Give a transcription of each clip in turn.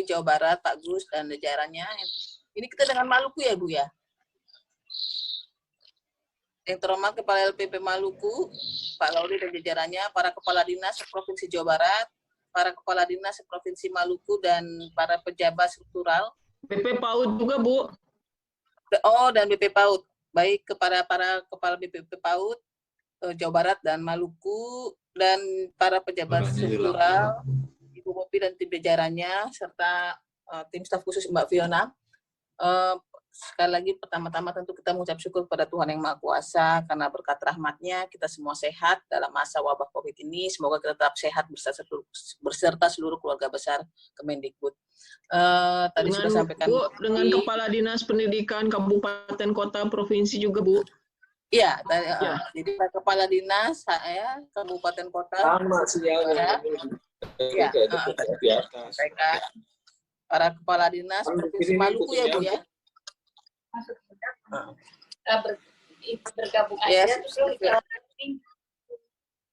Jawa Barat, Pak Gus dan jajarannya. Ini kita dengan Maluku ya Bu ya? Yang terhormat Kepala LPP Maluku, Pak Laudi dan jajarannya, para Kepala Dinas Provinsi Jawa Barat, para Kepala Dinas Provinsi Maluku dan para pejabat struktural. BP PAUD juga Bu. Oh, dan BP PAUD. Baik kepada para Kepala BP PAUD, Jawa Barat dan Maluku, dan para pejabat struktural, Ibu Popi dan tim jajarannya, serta tim staf khusus Mbak Fiona. Sekali lagi pertama-tama tentu kita mengucap syukur kepada Tuhan Yang Maha Kuasa karena berkat rahmat-Nya kita semua sehat dalam masa wabah COVID ini. Semoga kita tetap sehat berserta seluruh keluarga besar Kemendikbud. Tadi sudah sampaikan Bu, dengan Kepala Dinas Pendidikan Kabupaten Kota Provinsi juga Bu. Iya, jadi Kepala Dinas saya Kabupaten Kota. Sama sinyalnya. Ya, para Kepala Dinas Provinsi Maluku ya Bu ya. Bergabung ya, aja terus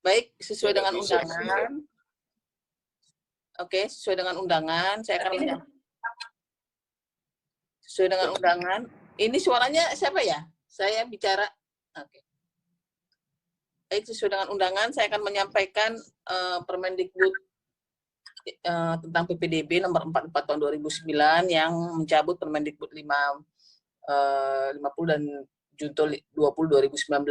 baik sesuai dengan undangan. Oke, sesuai dengan undangan saya akan sesuai dengan undangan. Ini suaranya siapa ya? Saya bicara. Oke. Baik, sesuai dengan undangan saya akan menyampaikan Permendikbud tentang PPDB nomor 44 tahun 2009 yang mencabut Permendikbud 50 dan Junto 20 2019.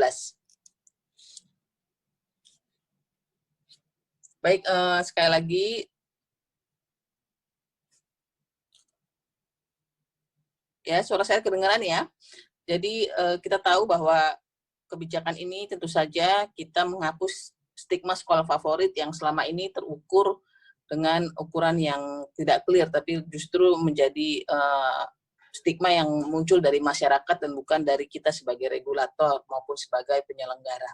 Baik, sekali lagi ya, suara saya kedengaran ya. Jadi kita tahu bahwa kebijakan ini tentu saja kita menghapus stigma sekolah favorit yang selama ini terukur dengan ukuran yang tidak clear, tapi justru menjadi stigma yang muncul dari masyarakat dan bukan dari kita sebagai regulator maupun sebagai penyelenggara.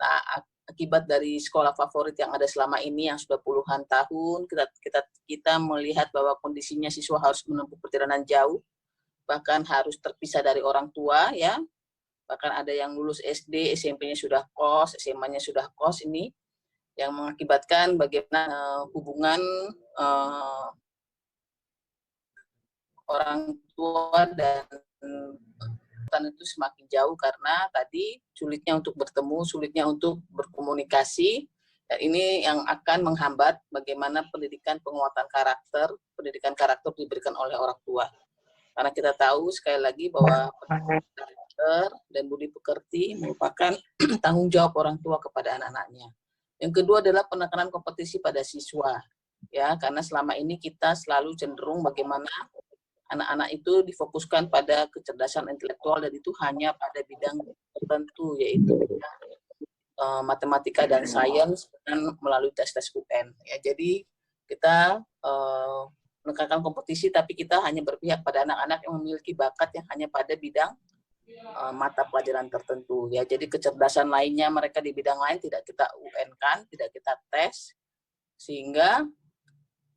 Nah, akibat dari sekolah favorit yang ada selama ini yang sudah puluhan tahun, kita melihat bahwa kondisinya siswa harus menempuh perjalanan jauh, bahkan harus terpisah dari orang tua, ya. Bahkan ada yang lulus SD, SMP-nya sudah kos, SMA-nya sudah kos, ini yang mengakibatkan bagaimana hubungan orang tua dan itu semakin jauh karena tadi sulitnya untuk bertemu, sulitnya untuk berkomunikasi, dan ini yang akan menghambat bagaimana pendidikan penguatan karakter, pendidikan karakter diberikan oleh orang tua. Karena kita tahu sekali lagi bahwa karakter dan budi pekerti merupakan tanggung jawab orang tua kepada anak-anaknya. Yang kedua adalah penekanan kompetisi pada siswa, ya, karena selama ini kita selalu cenderung bagaimana anak-anak itu difokuskan pada kecerdasan intelektual dan itu hanya pada bidang tertentu, yaitu matematika dan sains melalui tes-tes UN. Ya, jadi kita menekankan kompetisi, tapi kita hanya berpihak pada anak-anak yang memiliki bakat yang hanya pada bidang mata pelajaran tertentu. Ya, jadi kecerdasan lainnya mereka di bidang lain tidak kita UN-kan, tidak kita tes, sehingga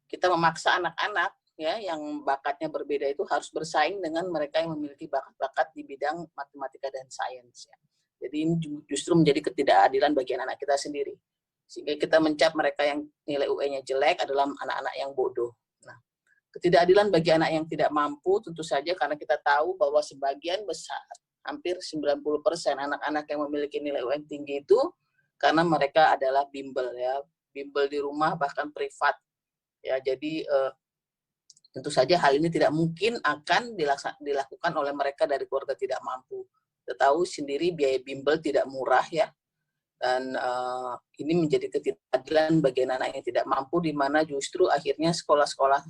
kita memaksa anak-anak ya yang bakatnya berbeda itu harus bersaing dengan mereka yang memiliki bakat-bakat di bidang matematika dan sains. Ya. Jadi ini justru menjadi ketidakadilan bagi anak-anak kita sendiri. Sehingga kita mencap mereka yang nilai UN-nya jelek adalah anak-anak yang bodoh. Nah, ketidakadilan bagi anak yang tidak mampu tentu saja karena kita tahu bahwa sebagian besar, hampir 90% anak-anak yang memiliki nilai UN tinggi itu karena mereka adalah bimbel ya, bimbel di rumah bahkan privat. Ya, jadi tentu saja hal ini tidak mungkin akan dilakukan oleh mereka dari keluarga tidak mampu. Kita tahu sendiri biaya bimbel tidak murah ya, dan ini menjadi ketidakadilan bagi anak yang tidak mampu, di mana justru akhirnya sekolah-sekolah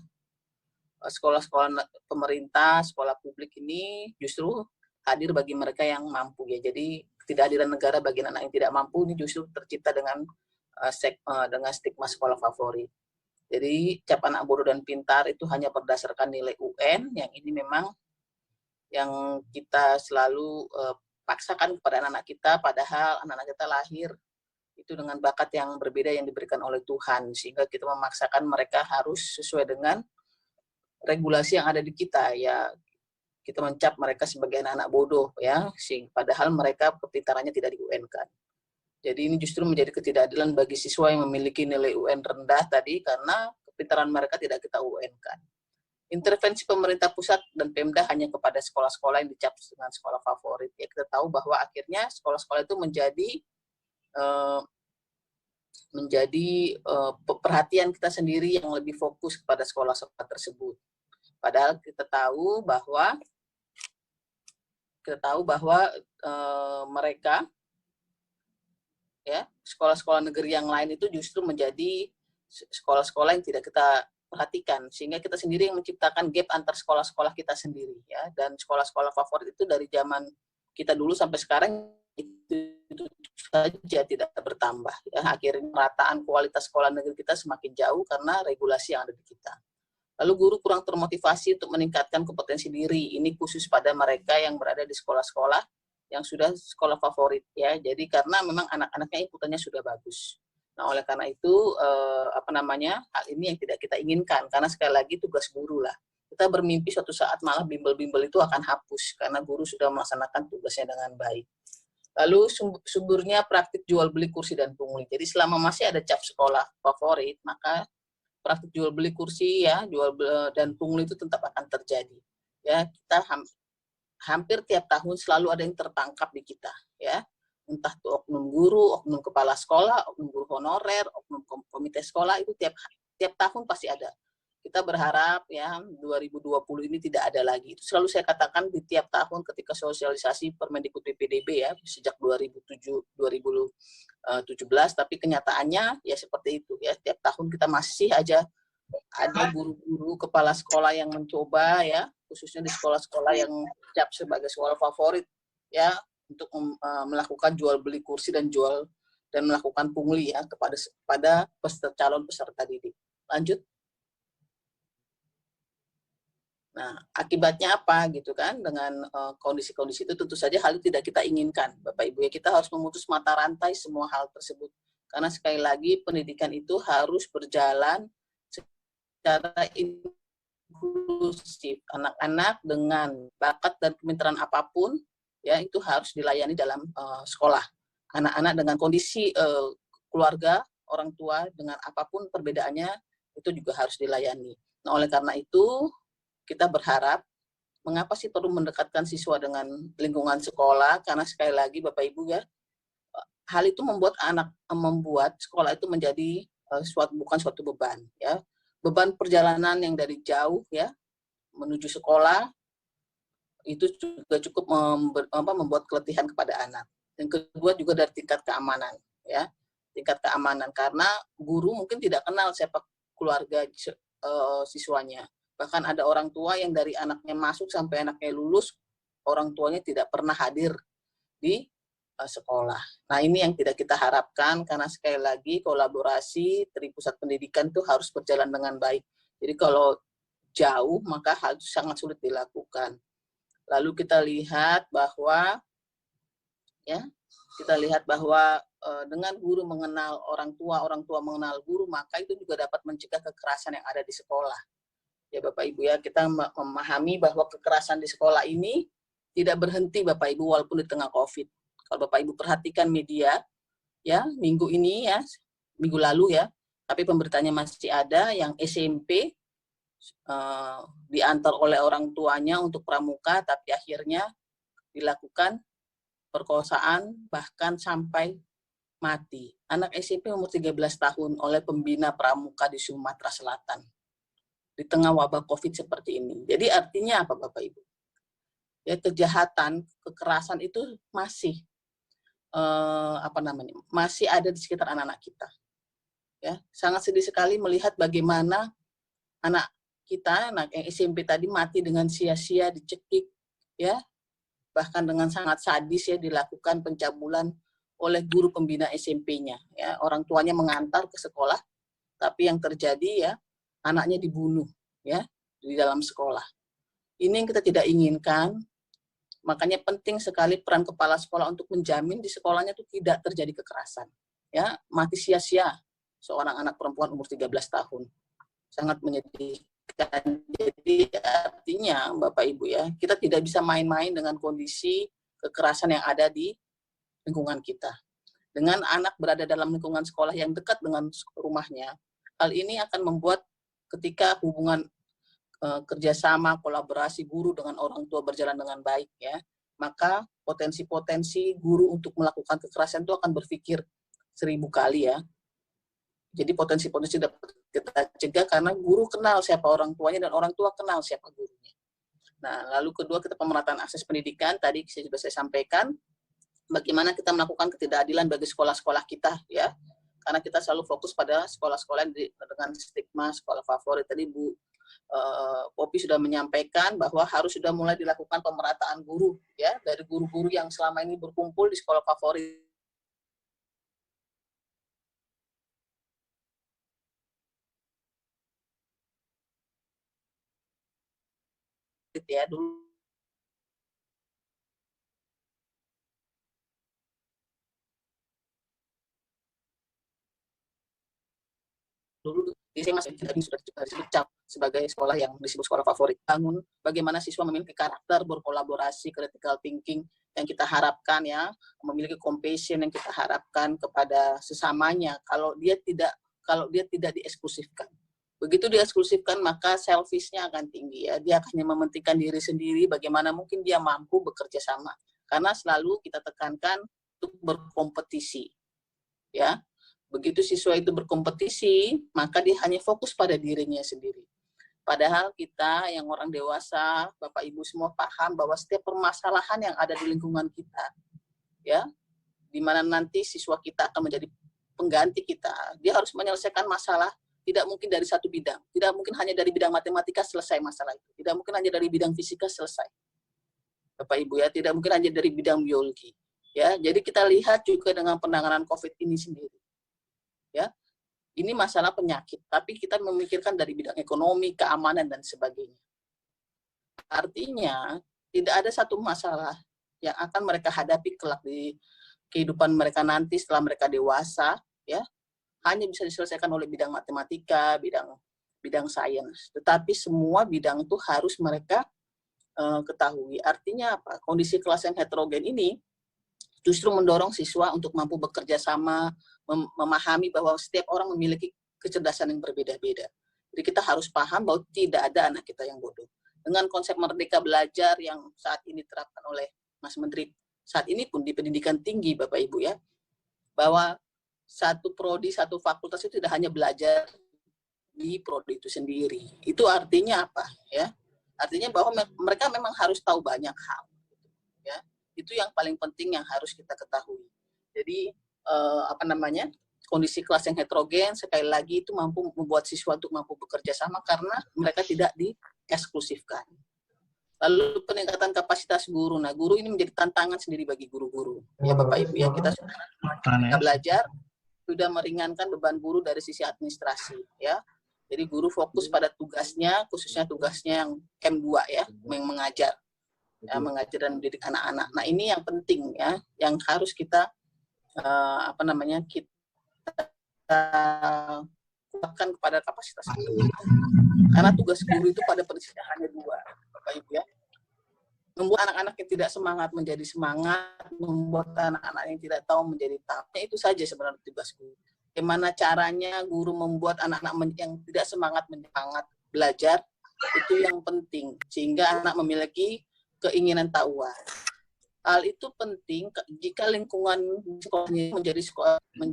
pemerintah, sekolah publik ini justru hadir bagi mereka yang mampu ya. Jadi ketidakadilan negara bagi anak yang tidak mampu ini justru tercipta dengan stigma sekolah favorit. Jadi cap anak bodoh dan pintar itu hanya berdasarkan nilai UN, yang ini memang yang kita selalu paksakan kepada anak-anak kita, padahal anak-anak kita lahir itu dengan bakat yang berbeda yang diberikan oleh Tuhan, sehingga kita memaksakan mereka harus sesuai dengan regulasi yang ada di kita, ya. Kita mencap mereka sebagai anak-anak bodoh, ya, padahal mereka kepintarannya tidak di-UN-kan. Jadi ini justru menjadi ketidakadilan bagi siswa yang memiliki nilai UN rendah tadi karena kepintaran mereka tidak kita UN-kan. Intervensi pemerintah pusat dan Pemda hanya kepada sekolah-sekolah yang dicap dengan sekolah favorit. Ya, kita tahu bahwa akhirnya sekolah-sekolah itu menjadi perhatian kita sendiri yang lebih fokus kepada sekolah-sekolah tersebut. Padahal kita tahu bahwa mereka, ya, sekolah-sekolah negeri yang lain itu justru menjadi sekolah-sekolah yang tidak kita perhatikan, sehingga kita sendiri yang menciptakan gap antar sekolah-sekolah kita sendiri, ya. Dan sekolah-sekolah favorit itu dari zaman kita dulu sampai sekarang itu saja tidak bertambah, ya. Akhirnya perataan kualitas sekolah negeri kita semakin jauh karena regulasi yang ada di kita. Lalu guru kurang termotivasi untuk meningkatkan kompetensi diri. Ini khusus pada mereka yang berada di sekolah-sekolah yang sudah sekolah favorit, ya. Jadi karena memang anak-anaknya inputannya sudah bagus. Nah, oleh karena itu hal ini yang tidak kita inginkan, karena sekali lagi tugas guru lah. Kita bermimpi suatu saat malah bimbel-bimbel itu akan hapus karena guru sudah melaksanakan tugasnya dengan baik. Lalu suburnya praktik jual beli kursi dan pungli. Jadi selama masih ada cap sekolah favorit, maka praktik jual beli kursi, ya, dan pungli itu tetap akan terjadi. Ya, kita hampir tiap tahun selalu ada yang tertangkap di kita, ya. Entah itu oknum guru, oknum kepala sekolah, oknum guru honorer, oknum komite sekolah, itu tiap tahun pasti ada. Kita berharap, ya, 2020 ini tidak ada lagi. Itu selalu saya katakan di tiap tahun ketika sosialisasi Permendikbud PPDB, ya, sejak 2017, tapi kenyataannya ya seperti itu, ya. Tiap tahun kita masih aja ada guru-guru kepala sekolah yang mencoba, ya, khususnya di sekolah-sekolah yang dicap sebagai sekolah favorit, ya, untuk melakukan jual beli kursi dan melakukan pungli, ya, kepada calon peserta didik. Lanjut. Nah, akibatnya apa gitu kan, dengan kondisi-kondisi itu tentu saja hal itu tidak kita inginkan, Bapak Ibu, ya. Kita harus memutus mata rantai semua hal tersebut. Karena sekali lagi pendidikan itu harus berjalan secara inklusif. Anak-anak dengan bakat dan kepintaran apapun, ya, itu harus dilayani dalam sekolah. Anak-anak dengan kondisi keluarga, orang tua, dengan apapun perbedaannya, itu juga harus dilayani. Nah, oleh karena itu, kita berharap, mengapa sih perlu mendekatkan siswa dengan lingkungan sekolah? Karena sekali lagi, Bapak Ibu, ya, hal itu membuat sekolah itu menjadi bukan suatu beban, ya. Beban perjalanan yang dari jauh, ya, menuju sekolah, itu juga cukup membuat keletihan kepada anak. Yang kedua juga dari tingkat keamanan, ya. Tingkat keamanan, karena guru mungkin tidak kenal siapa keluarga siswanya. Bahkan ada orang tua yang dari anaknya masuk sampai anaknya lulus, orang tuanya tidak pernah hadir di sekolah. Nah, ini yang tidak kita harapkan, karena sekali lagi kolaborasi dari pusat pendidikan itu harus berjalan dengan baik. Jadi kalau jauh, maka hal itu sangat sulit dilakukan. Lalu kita lihat bahwa, ya, dengan guru mengenal orang tua mengenal guru, maka itu juga dapat mencegah kekerasan yang ada di sekolah. Ya, Bapak Ibu, ya, kita memahami bahwa kekerasan di sekolah ini tidak berhenti, Bapak Ibu, walaupun di tengah COVID. Kalau Bapak Ibu perhatikan media, ya, minggu lalu, ya, tapi pemberitanya masih ada yang SMP diantar oleh orang tuanya untuk pramuka, tapi akhirnya dilakukan perkosaan bahkan sampai mati. Anak SMP umur 13 tahun oleh pembina pramuka di Sumatera Selatan di tengah wabah COVID seperti ini. Jadi artinya apa, Bapak Ibu? Ya, kejahatan, kekerasan itu masih masih ada di sekitar anak-anak kita. Ya, sangat sedih sekali melihat bagaimana anak kita, anak yang SMP tadi mati dengan sia-sia, dicekik, ya, bahkan dengan sangat sadis, ya, dilakukan pencabulan oleh guru pembina SMP-nya. Ya, orang tuanya mengantar ke sekolah, tapi yang terjadi, ya, anaknya dibunuh, ya, di dalam sekolah. Ini yang kita tidak inginkan. Makanya penting sekali peran kepala sekolah untuk menjamin di sekolahnya itu tidak terjadi kekerasan. Ya, mati sia-sia seorang anak perempuan umur 13 tahun. Sangat menyedihkan. Jadi artinya, Bapak Ibu, ya, kita tidak bisa main-main dengan kondisi kekerasan yang ada di lingkungan kita. Dengan anak berada dalam lingkungan sekolah yang dekat dengan rumahnya, hal ini akan membuat ketika hubungan kerjasama, kolaborasi guru dengan orang tua berjalan dengan baik ya, maka potensi-potensi guru untuk melakukan kekerasan itu akan berpikir 1000 kali ya. Jadi potensi-potensi dapat kita cegah karena guru kenal siapa orang tuanya dan orang tua kenal siapa gurunya. Nah, lalu kedua kita pemerataan akses pendidikan, tadi sudah saya sampaikan, bagaimana kita melakukan ketidakadilan bagi sekolah-sekolah kita ya, karena kita selalu fokus pada sekolah-sekolah dengan stigma sekolah favorit. Tadi Bu Popi sudah menyampaikan bahwa harus sudah mulai dilakukan pemerataan guru ya, dari guru-guru yang selama ini berkumpul di sekolah favorit ya dulu di sini masih sudah disebut sebagai sekolah yang disebut sekolah favorit. Bangun bagaimana siswa memiliki karakter, berkolaborasi, critical thinking yang kita harapkan ya, memiliki compassion yang kita harapkan kepada sesamanya. Kalau dia tidak dieksklusifkan. Begitu dieksklusifkan maka selfish-nya akan tinggi ya. Dia hanya mementingkan diri sendiri, bagaimana mungkin dia mampu bekerja sama. Karena selalu kita tekankan untuk berkompetisi. Ya. Begitu siswa itu berkompetisi, maka dia hanya fokus pada dirinya sendiri. Padahal kita yang orang dewasa, Bapak Ibu semua paham bahwa setiap permasalahan yang ada di lingkungan kita, ya, di mana nanti siswa kita akan menjadi pengganti kita, dia harus menyelesaikan masalah, tidak mungkin dari satu bidang, tidak mungkin hanya dari bidang matematika selesai masalah itu, tidak mungkin hanya dari bidang fisika selesai. Bapak Ibu ya, tidak mungkin hanya dari bidang biologi. Ya, jadi kita lihat juga dengan penanganan COVID ini sendiri. Ya, ini masalah penyakit, tapi kita memikirkan dari bidang ekonomi, keamanan, dan sebagainya. Artinya, tidak ada satu masalah yang akan mereka hadapi kelak di kehidupan mereka nanti setelah mereka dewasa, ya, hanya bisa diselesaikan oleh bidang matematika, bidang sains. Tetapi semua bidang itu harus mereka ketahui. Artinya apa? Kondisi kelas yang heterogen ini justru mendorong siswa untuk mampu bekerja sama, memahami bahwa setiap orang memiliki kecerdasan yang berbeda-beda. Jadi kita harus paham bahwa tidak ada anak kita yang bodoh. Dengan konsep merdeka belajar yang saat ini diterapkan oleh Mas Menteri, saat ini pun di pendidikan tinggi Bapak Ibu ya, bahwa satu prodi, satu fakultas itu tidak hanya belajar di prodi itu sendiri. Itu artinya apa? Ya, artinya bahwa mereka memang harus tahu banyak hal. Ya, itu yang paling penting yang harus kita ketahui. Jadi kondisi kelas yang heterogen sekali lagi itu mampu membuat siswa untuk mampu bekerja sama karena mereka tidak dieksklusifkan. Lalu peningkatan kapasitas guru. Nah, guru ini menjadi tantangan sendiri bagi guru-guru. Ya Bapak Ibu ya, kita belajar sudah meringankan beban guru dari sisi administrasi ya. Jadi guru fokus pada tugasnya, khususnya tugasnya yang M2 ya, yang mengajar. Ya, mengajar dan mendidik anak-anak. Nah, ini yang penting ya, yang harus kita kita kuatkan kepada kapasitas guru. Karena tugas guru itu pada prinsipnya hanya dua, Bapak Ibu ya. Membuat anak-anak yang tidak semangat menjadi semangat, membuat anak-anak yang tidak tahu menjadi tahu. Itu saja sebenarnya tugas guru. Bagaimana caranya guru membuat anak-anak yang tidak semangat belajar, itu yang penting. Sehingga anak memiliki keinginan tahuan. Hal itu penting jika lingkungan sekolahnya menjadi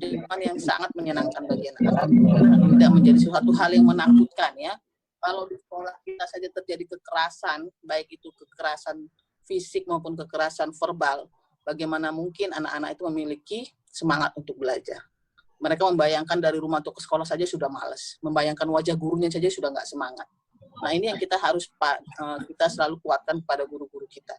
lingkungan yang sangat menyenangkan bagi anak-anak, tidak menjadi suatu hal yang menakutkan ya. Kalau di sekolah kita saja terjadi kekerasan, baik itu kekerasan fisik maupun kekerasan verbal, bagaimana mungkin anak-anak itu memiliki semangat untuk belajar? Mereka membayangkan dari rumah untuk ke sekolah saja sudah malas, membayangkan wajah gurunya saja sudah nggak semangat. Nah, ini yang kita harus kita selalu kuatkan pada guru-guru kita.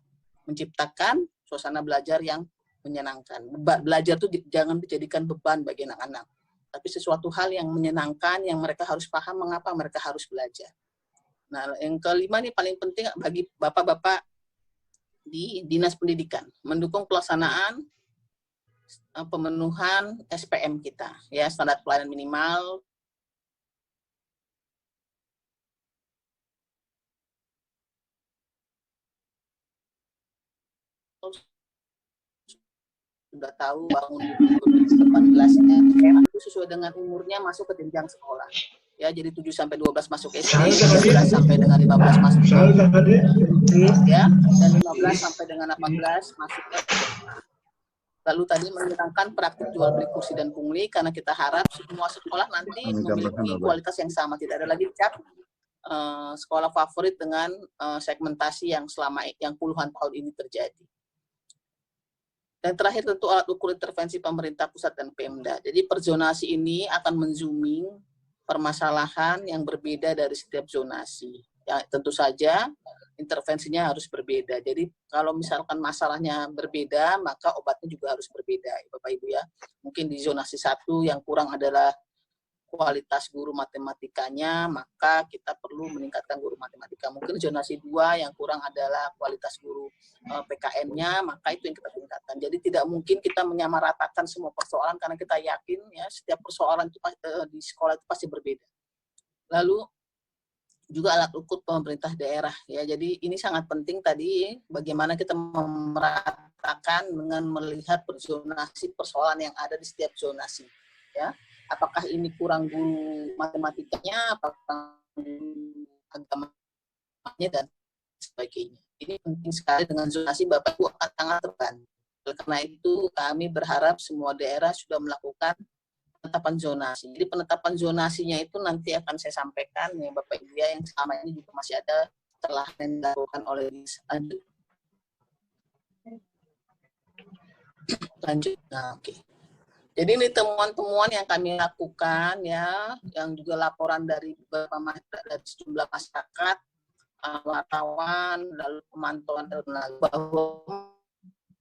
Menciptakan suasana belajar yang menyenangkan. Belajar itu jangan dijadikan beban bagi anak-anak, tapi sesuatu hal yang menyenangkan, yang mereka harus paham mengapa mereka harus belajar. Nah, yang kelima ini paling penting bagi bapak-bapak di Dinas Pendidikan, mendukung pelaksanaan pemenuhan SPM kita, ya, standar pelayanan minimal. Sudah tahu bangun 2018-nya itu sesuai dengan umurnya masuk ke jenjang sekolah. ya, jadi 7 sampai 12 masuk SD, 11 sampai dengan 15 masuk ya, dan 15 sampai dengan 18 masuk SMA. Lalu tadi menghilangkan praktik jual beli kursi dan pungli, karena kita harap semua sekolah nanti memiliki kualitas yang sama, tidak ada lagi cap sekolah favorit dengan segmentasi yang puluhan tahun ini terjadi. Dan terakhir tentu alat ukur intervensi pemerintah pusat dan Pemda. Jadi perzonasi ini akan menzooming permasalahan yang berbeda dari setiap zonasi. Ya, tentu saja intervensinya harus berbeda. Jadi kalau misalkan masalahnya berbeda, maka obatnya juga harus berbeda, Bapak Ibu ya. Mungkin di zonasi 1 yang kurang adalah kualitas guru matematikanya, maka kita perlu meningkatkan guru matematika. Mungkin zonasi 2 yang kurang adalah kualitas guru PKN-nya, maka itu yang kita tingkatkan. Jadi tidak mungkin kita menyamaratakan semua persoalan, karena kita yakin ya setiap persoalan itu di sekolah itu pasti berbeda. Lalu juga alat ukur pemerintah daerah ya. Jadi ini sangat penting tadi bagaimana kita memeratakan dengan melihat zonasi persoalan yang ada di setiap zonasi ya. Apakah ini kurang guru matematikanya, apakah guru agamanya dan sebagainya. Ini penting sekali, dengan zonasi Bapak Ibu akan sangat terbantu. Karena itu kami berharap semua daerah sudah melakukan penetapan zonasi. Jadi penetapan zonasinya itu nanti akan saya sampaikan ya Bapak Ibu ya, yang selama ini juga masih ada telah dilakukan oleh lanjut. Nah, oke. Jadi ini temuan-temuan yang kami lakukan ya, yang juga laporan dari sejumlah masyarakat, wartawan, lalu pemantauan bahwa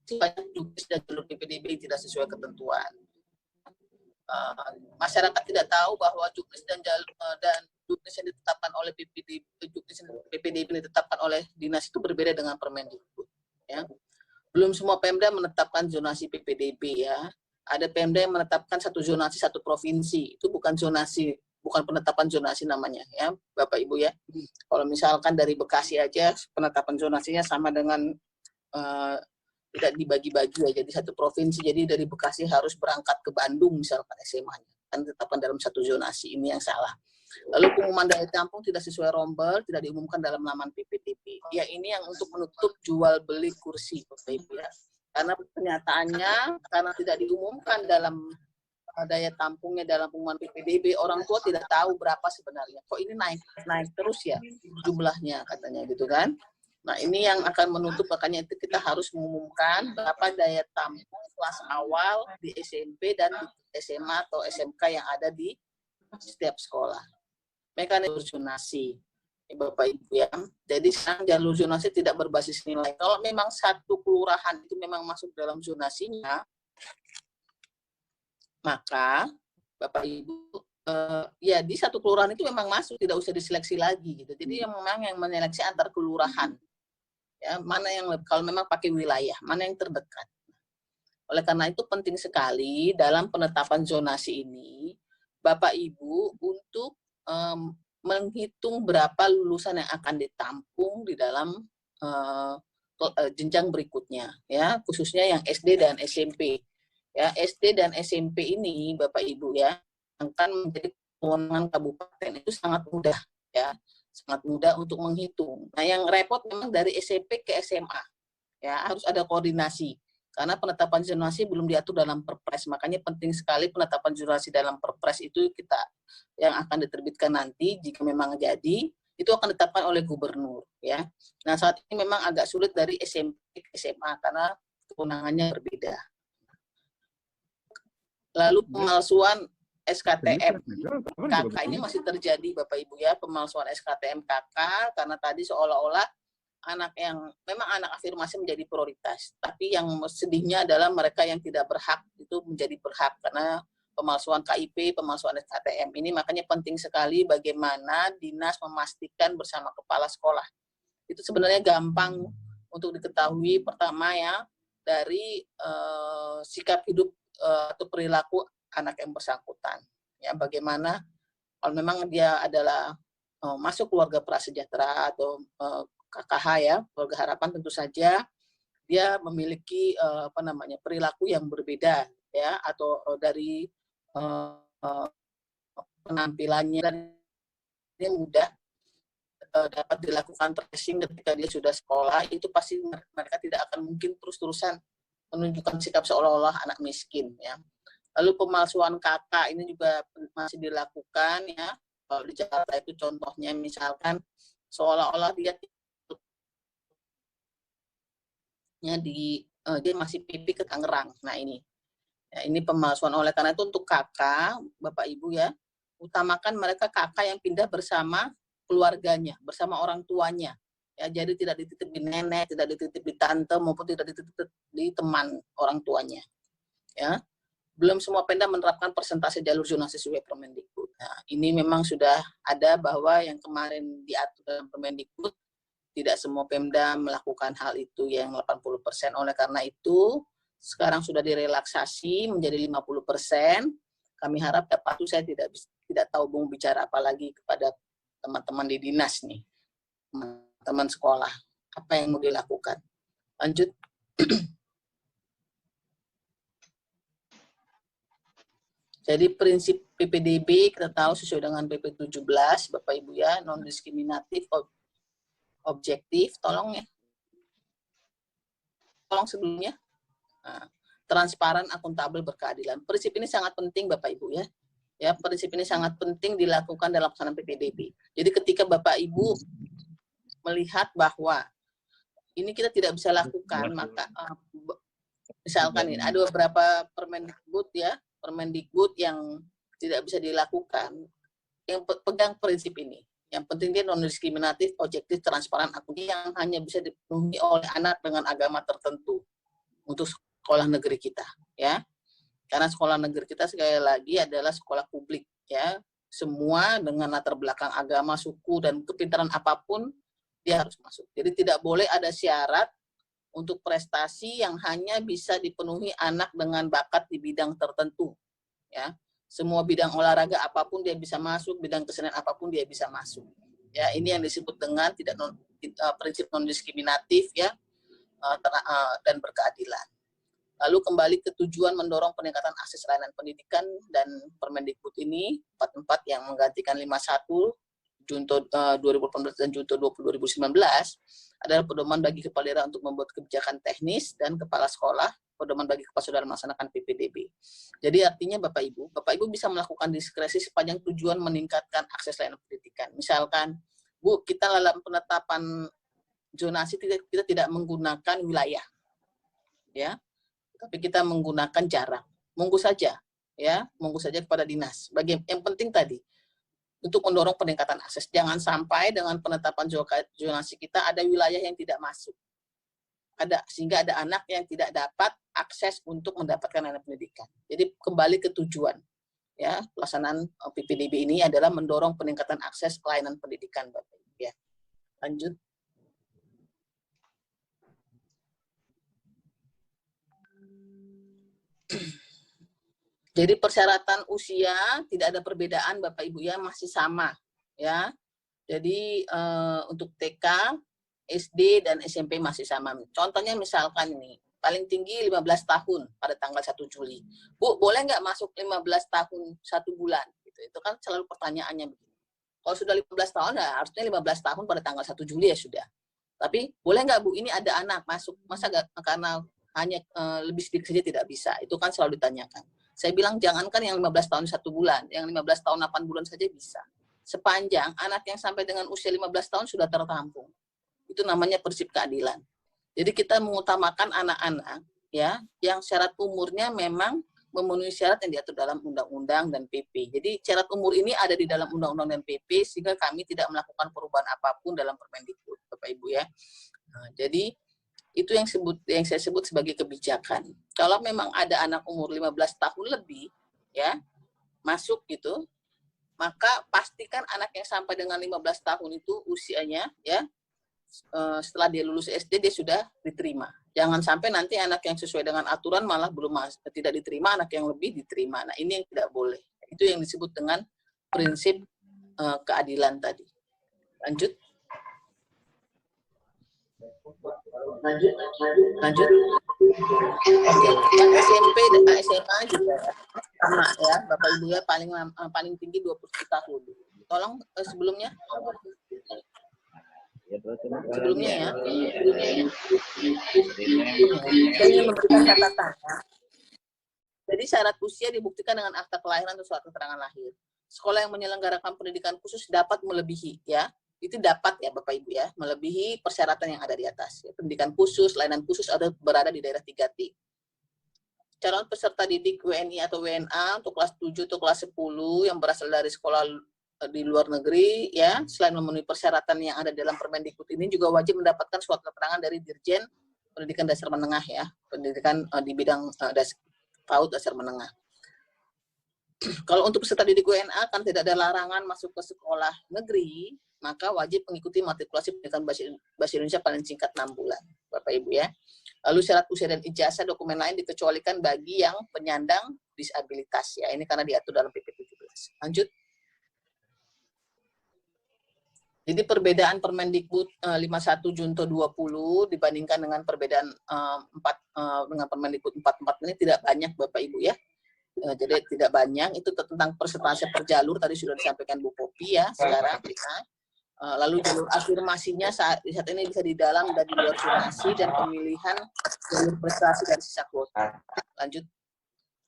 banyak juknis dan jalur PPDB tidak sesuai ketentuan. Masyarakat tidak tahu bahwa juknis dan juknis yang ditetapkan oleh PPDB yang ditetapkan oleh dinas itu berbeda dengan Permendikbud. Ya. Belum semua Pemda menetapkan zonasi PPDB ya. Ada Pemda yang menetapkan satu zonasi satu provinsi. Itu bukan zonasi, bukan penetapan zonasi namanya ya, Bapak Ibu ya. Kalau misalkan dari Bekasi aja penetapan zonasinya sama dengan tidak dibagi-bagi ya, jadi satu provinsi. Jadi dari Bekasi harus berangkat ke Bandung misalkan SMA-nya. Kan ditetapkan dalam satu zonasi, ini yang salah. Lalu pengumuman daya tampung tidak sesuai rombel, tidak diumumkan dalam laman PPDB. Ya ini yang untuk menutup jual beli kursi Bapak Ibu ya. Karena kenyataannya, karena tidak diumumkan dalam daya tampungnya dalam pengumuman PPDB, orang tua tidak tahu berapa sebenarnya. Kok ini naik terus ya jumlahnya katanya gitu kan. Nah ini yang akan menutup, makanya itu kita harus mengumumkan berapa daya tampung kelas awal di SMP dan di SMA atau SMK yang ada di setiap sekolah. Mekanisme zonasi. Bapak Ibu ya. Jadi sekarang jalur zonasi tidak berbasis nilai. Kalau memang satu kelurahan itu memang masuk dalam zonasinya, maka Bapak Ibu ya di satu kelurahan itu memang masuk, tidak usah diseleksi lagi gitu. Jadi yang memang yang menyeleksi antar kelurahan. Ya, mana yang kalau memang pakai wilayah, mana yang terdekat. Oleh karena itu penting sekali dalam penetapan zonasi ini Bapak Ibu untuk menghitung berapa lulusan yang akan ditampung di dalam jenjang berikutnya ya, khususnya yang SD dan SMP. Ya, SD dan SMP ini Bapak Ibu ya akan menjadi kewenangan kabupaten, itu sangat mudah ya. Sangat mudah untuk menghitung. Nah, yang repot memang dari SMP ke SMA. Ya, harus ada koordinasi. Karena penetapan zonasi belum diatur dalam Perpres, makanya penting sekali penetapan zonasi dalam Perpres itu kita yang akan diterbitkan nanti jika memang jadi itu akan ditetapkan oleh gubernur ya. Nah saat ini memang agak sulit dari SMP ke SMA karena kewenangannya berbeda. Lalu pemalsuan SKTM KK ini masih terjadi Bapak Ibu ya, pemalsuan SKTM KK karena tadi seolah-olah anak yang memang anak afirmasi menjadi prioritas, tapi yang sedihnya adalah mereka yang tidak berhak itu menjadi berhak karena pemalsuan KIP, pemalsuan SKTM ini. Makanya penting sekali bagaimana dinas memastikan bersama kepala sekolah. Itu sebenarnya gampang untuk diketahui. Pertama ya dari sikap hidup atau perilaku anak yang bersangkutan. Ya bagaimana kalau memang dia adalah masuk keluarga prasejahtera atau KKH ya, keluarga harapan, tentu saja dia memiliki perilaku yang berbeda ya, atau dari penampilannya dan ini mudah dapat dilakukan tracing ketika dia sudah sekolah, itu pasti mereka tidak akan mungkin terus-terusan menunjukkan sikap seolah-olah anak miskin, ya. Lalu pemalsuan KK ini juga masih dilakukan, ya. Kalau di Jakarta itu contohnya misalkan seolah-olah dia dia masih pipi ke Tangerang. Nah ini pemalsuan. Oleh karena itu untuk kakak, Bapak Ibu ya, utamakan mereka kakak yang pindah bersama keluarganya, bersama orang tuanya. Ya, jadi tidak dititip di nenek, tidak dititip di tante, maupun tidak dititip di teman orang tuanya. Ya, belum semua Pemda menerapkan persentase jalur zonasi sesuai Permendikbud. Nah, ini memang sudah ada bahwa yang kemarin diatur dalam Permendikbud, tidak semua Pemda melakukan hal itu yang 80%. Oleh karena itu, sekarang sudah direlaksasi menjadi 50%. Kami harap dapat itu, saya tidak tahu mau bicara apa lagi kepada teman-teman di dinas nih, teman sekolah, apa yang mau dilakukan. Lanjut. Jadi prinsip PPDB kita tahu sesuai dengan PP 17, Bapak Ibu ya, non-diskriminatif, objektif, tolong ya. Tolong sebelumnya. Nah, transparan, akuntabel, berkeadilan. Prinsip ini sangat penting Bapak Ibu ya. Ya, prinsip ini sangat penting dilakukan dalam pelaksanaan PPDB. Jadi ketika Bapak Ibu melihat bahwa ini kita tidak bisa lakukan, maka misalkan ini ada beberapa Permendikbud yang tidak bisa dilakukan, yang pegang prinsip ini. Yang penting dia non-diskriminatif, objektif, transparan, akuntabel, yang hanya bisa dipenuhi oleh anak dengan agama tertentu untuk sekolah negeri kita, ya. Karena sekolah negeri kita sekali lagi adalah sekolah publik, ya. Semua dengan latar belakang agama, suku, dan kepintaran apapun, dia harus masuk. Jadi tidak boleh ada syarat untuk prestasi yang hanya bisa dipenuhi anak dengan bakat di bidang tertentu, ya. Semua bidang olahraga apapun dia bisa masuk, bidang kesenian apapun dia bisa masuk. Ya, ini yang disebut dengan prinsip non-diskriminatif, ya, dan berkeadilan. Lalu kembali ke tujuan mendorong peningkatan akses layanan pendidikan, dan Permendikbud ini 44 yang menggantikan 51 Junto 2018 dan Junto 20 2019 adalah pedoman bagi kepala daerah untuk membuat kebijakan teknis, dan kepala sekolah pedoman bagi kepala sekolah melaksanakan PPDB. Jadi artinya Bapak Ibu bisa melakukan diskresi sepanjang tujuan meningkatkan akses layanan pendidikan. Misalkan, Bu, kita dalam penetapan zonasi kita tidak menggunakan wilayah, ya, tapi kita menggunakan jarak. Monggo saja, ya, monggo saja kepada dinas. Yang penting tadi, untuk mendorong peningkatan akses. Jangan sampai dengan penetapan zonasi kita ada wilayah yang tidak masuk. Sehingga ada anak yang tidak dapat akses untuk mendapatkan layanan pendidikan. Jadi kembali ke tujuan. Ya, pelaksanaan PPDB ini adalah mendorong peningkatan akses layanan pendidikan, Bapak Ibu, ya. Lanjut. Jadi persyaratan usia tidak ada perbedaan Bapak Ibu ya, masih sama ya. Jadi untuk TK, SD dan SMP masih sama. Contohnya misalkan ini, paling tinggi 15 tahun pada tanggal 1 Juli. Bu, boleh nggak masuk 15 tahun 1 bulan? Gitu. Itu kan selalu pertanyaannya begini. Kalau sudah 15 tahun, ya harusnya 15 tahun pada tanggal 1 Juli ya sudah. Tapi boleh nggak Bu, ini ada anak masuk, masa nggak karena hanya lebih sedikit saja tidak bisa? Itu kan selalu ditanyakan. Saya bilang jangankan yang 15 tahun 1 bulan, yang 15 tahun 8 bulan saja bisa. Sepanjang anak yang sampai dengan usia 15 tahun sudah tertampung. Itu namanya prinsip keadilan. Jadi kita mengutamakan anak-anak ya yang syarat umurnya memang memenuhi syarat yang diatur dalam undang-undang dan PP. Jadi syarat umur ini ada di dalam undang-undang dan PP sehingga kami tidak melakukan perubahan apapun dalam Permendikbud, Bapak Ibu ya. Nah, jadi itu yang saya sebut sebagai kebijakan. Kalau memang ada anak umur 15 tahun lebih ya masuk gitu, maka pastikan anak yang sampai dengan 15 tahun itu usianya ya setelah dia lulus SD dia sudah diterima. Jangan sampai nanti anak yang sesuai dengan aturan malah tidak diterima, anak yang lebih diterima. Nah, ini yang tidak boleh. Itu yang disebut dengan prinsip keadilan tadi. Lanjut. Oke, yang SMP dan SMA juga sama ya, Bapak Ibu ya, paling tinggi 20 tahun. Tolong sebelumnya ya. Saya ingin memberikan catatan. Jadi syarat usia dibuktikan dengan akta kelahiran atau surat keterangan lahir. Sekolah yang menyelenggarakan pendidikan khusus dapat melebihi, ya, itu dapat ya Bapak Ibu ya, melebihi persyaratan yang ada di atas. Ya, pendidikan khusus, layanan khusus berada di daerah 3T. Calon peserta didik WNI atau WNA untuk kelas 7 atau kelas 10 yang berasal dari sekolah di luar negeri, ya, selain memenuhi persyaratan yang ada dalam Permendikbud ini juga wajib mendapatkan surat keterangan dari Dirjen Pendidikan Dasar Menengah, ya, pendidikan di bidang PAUD dasar menengah. Kalau untuk peserta didik WNA kan tidak ada larangan masuk ke sekolah negeri, maka wajib mengikuti matrikulasi pendidikan bahasa Indonesia paling singkat 6 bulan, Bapak Ibu ya. Lalu syarat usia dan ijazah dokumen lain dikecualikan bagi yang penyandang disabilitas, ya. Ini karena diatur dalam PP 17. Lanjut. Jadi perbedaan Permendikbud 51 Junto 20 dibandingkan dengan perbedaan dengan Permendikbud 44 ini tidak banyak Bapak Ibu ya. Jadi tidak banyak, itu tentang presentasi per jalur tadi sudah disampaikan Bu Popi ya. Sekarang kita lalu jalur afirmasinya saat ini bisa di dalam dan di luar zonasi dan pemilihan jalur prestasi dari sisa kuota. Lanjut.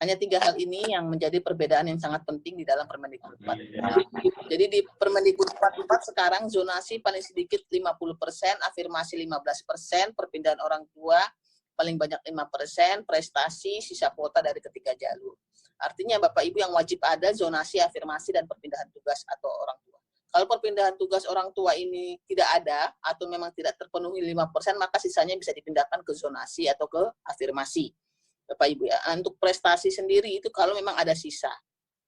Hanya 3 hal ini yang menjadi perbedaan yang sangat penting di dalam Permendikbud 44. Jadi di Permendikbud 44 sekarang zonasi paling sedikit 50%, afirmasi 15%, perpindahan orang tua paling banyak 5%, prestasi sisa kuota dari ketiga jalur. Artinya Bapak Ibu yang wajib ada zonasi, afirmasi, dan perpindahan tugas atau orang tua. Kalau perpindahan tugas orang tua ini tidak ada atau memang tidak terpenuhi 5%, maka sisanya bisa dipindahkan ke zonasi atau ke afirmasi. Bapak Ibu ya, untuk prestasi sendiri itu kalau memang ada sisa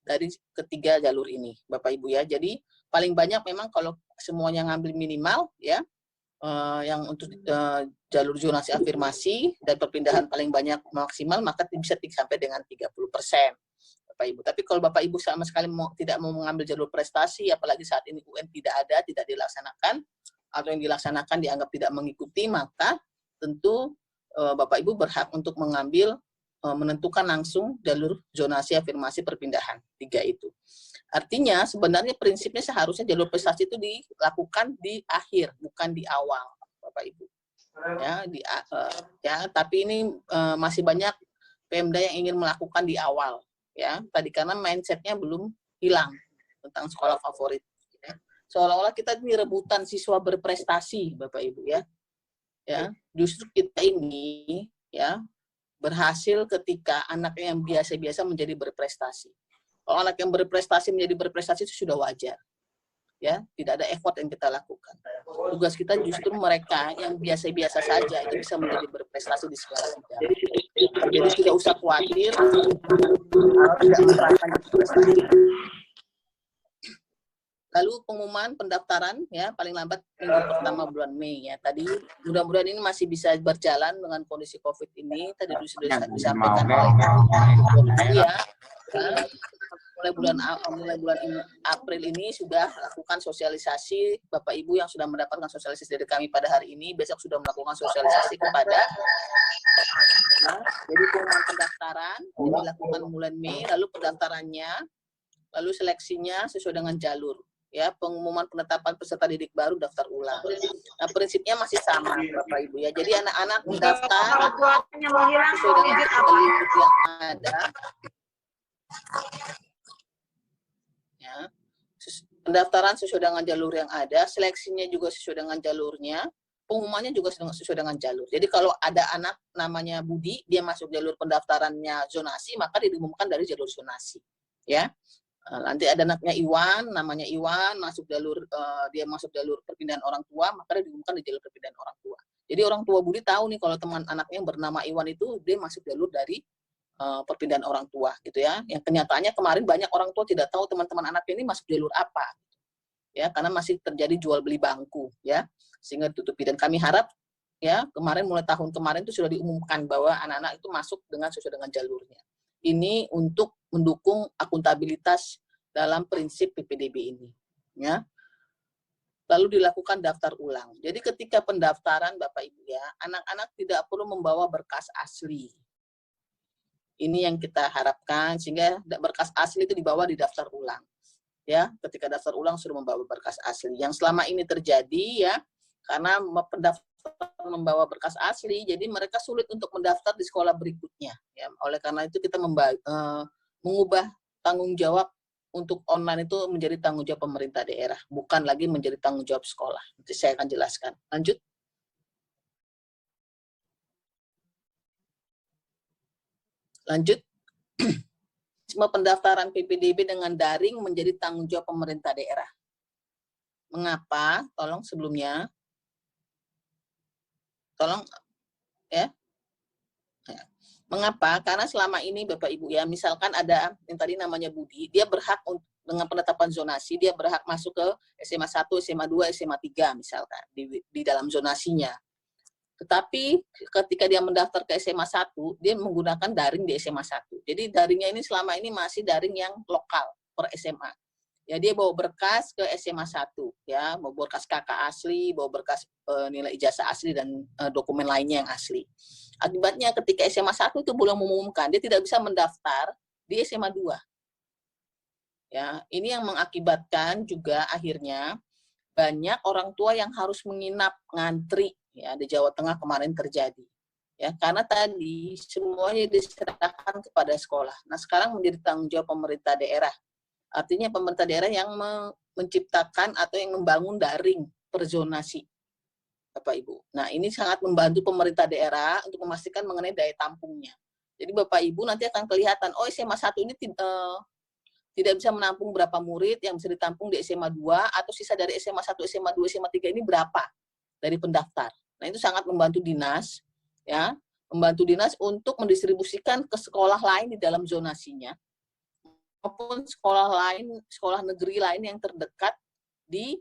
dari ketiga jalur ini, Bapak Ibu ya. Jadi paling banyak memang kalau semuanya ngambil minimal ya, yang untuk jalur zonasi afirmasi dan perpindahan paling banyak maksimal, maka bisa sampai dengan 30%, Bapak Ibu. Tapi kalau Bapak Ibu sama sekali tidak mau mengambil jalur prestasi, apalagi saat ini UN tidak ada, tidak dilaksanakan, atau yang dilaksanakan dianggap tidak mengikuti, maka tentu Bapak Ibu berhak untuk menentukan langsung jalur zonasi, afirmasi, perpindahan, 3 itu. Artinya sebenarnya prinsipnya seharusnya jalur prestasi itu dilakukan di akhir, bukan di awal, Bapak Ibu. Ya, tapi ini masih banyak Pemda yang ingin melakukan di awal, ya. Tadi karena mindsetnya belum hilang tentang sekolah favorit. Ya. Seolah-olah kita ini rebutan siswa berprestasi, Bapak Ibu ya. Ya, justru kita ini ya berhasil ketika anak yang biasa-biasa menjadi berprestasi. Kalau anak yang berprestasi menjadi berprestasi itu sudah wajar. Ya, tidak ada effort yang kita lakukan. Tugas kita justru mereka yang biasa-biasa saja itu bisa menjadi berprestasi di segala bidang. Jadi tidak usah khawatir kalau tidak menerapkan prestasi. Lalu pengumuman pendaftaran ya paling lambat minggu pertama bulan Mei ya. Tadi mudah-mudahan ini masih bisa berjalan dengan kondisi COVID ini. Tadi sudah disampaikan oleh ya. Mulai bulan April ini sudah lakukan sosialisasi. Bapak Ibu yang sudah mendapatkan sosialisasi dari kami pada hari ini, besok sudah melakukan sosialisasi kepada jadi pengumuman pendaftaran ini dilakukan bulan Mei, lalu pendaftarannya, lalu seleksinya sesuai dengan jalur. Ya, pengumuman penetapan peserta didik baru daftar ulang. Nah, prinsipnya masih sama, Bapak Ibu ya. Jadi anak-anak mendaftar sesuai dengan jalur yang ada. Ya. Pendaftaran sesuai dengan jalur yang ada, seleksinya juga sesuai dengan jalurnya, pengumumannya juga sesuai dengan jalur. Jadi kalau ada anak namanya Budi, dia masuk jalur pendaftarannya zonasi, maka diumumkan dari jalur zonasi. Ya. Nanti ada anaknya Iwan, namanya Iwan, masuk jalur dia masuk jalur perpindahan orang tua, maka dia diumumkan di jalur perpindahan orang tua. Jadi orang tua Budi tahu nih kalau teman anaknya yang bernama Iwan itu dia masuk jalur dari perpindahan orang tua gitu ya. Yang kenyataannya kemarin banyak orang tua tidak tahu teman-teman anaknya ini masuk jalur apa. Ya, karena masih terjadi jual beli bangku ya. Sehingga ditutupi, dan kami harap ya kemarin mulai tahun kemarin itu sudah diumumkan bahwa anak-anak itu masuk sesuai dengan jalurnya. Ini untuk mendukung akuntabilitas dalam prinsip PPDB ini. Ya. Lalu dilakukan daftar ulang. Jadi ketika pendaftaran Bapak Ibu ya, anak-anak tidak perlu membawa berkas asli. Ini yang kita harapkan, sehingga berkas asli itu dibawa di daftar ulang. ya, ketika daftar ulang suruh membawa berkas asli. Yang selama ini terjadi ya, karena pendaftar membawa berkas asli, jadi mereka sulit untuk mendaftar di sekolah berikutnya. Ya, oleh karena itu kita mengubah tanggung jawab untuk online itu menjadi tanggung jawab pemerintah daerah, bukan lagi menjadi tanggung jawab sekolah. Nanti saya akan jelaskan. Lanjut. Lanjut. Semua pendaftaran PPDB dengan daring menjadi tanggung jawab pemerintah daerah. Mengapa? Tolong sebelumnya. Tolong ya. Mengapa? Karena selama ini Bapak Ibu ya, misalkan ada yang tadi namanya Budi, dia berhak dengan penetapan zonasi, dia berhak masuk ke SMA 1, SMA 2, SMA 3 misalkan di dalam zonasinya. Tetapi ketika dia mendaftar ke SMA 1, dia menggunakan daring di SMA 1. Jadi daringnya ini selama ini masih daring yang lokal per SMA. Ya, dia bawa berkas ke SMA 1, ya, bawa berkas kakak asli, bawa berkas nilai ijazah asli dan dokumen lainnya yang asli. Akibatnya ketika SMA 1 itu belum mengumumkan, dia tidak bisa mendaftar di SMA 2. Ya, ini yang mengakibatkan juga akhirnya banyak orang tua yang harus menginap ngantri ya di Jawa Tengah kemarin terjadi. Ya, karena tadi semuanya diserahkan kepada sekolah. Nah, sekarang menjadi tanggung jawab pemerintah daerah. Artinya pemerintah daerah yang menciptakan atau yang membangun daring perzonasi, Bapak Ibu. Nah, ini sangat membantu pemerintah daerah untuk memastikan mengenai daya tampungnya. Jadi Bapak Ibu nanti akan kelihatan, oh SMA 1 ini tidak bisa menampung berapa murid yang bisa ditampung di SMA 2, atau sisa dari SMA 1, SMA 2, SMA 3 ini berapa dari pendaftar. Nah, itu sangat membantu dinas, ya, membantu dinas untuk mendistribusikan ke sekolah lain di dalam zonasinya, maupun sekolah lain, sekolah negeri lain yang terdekat di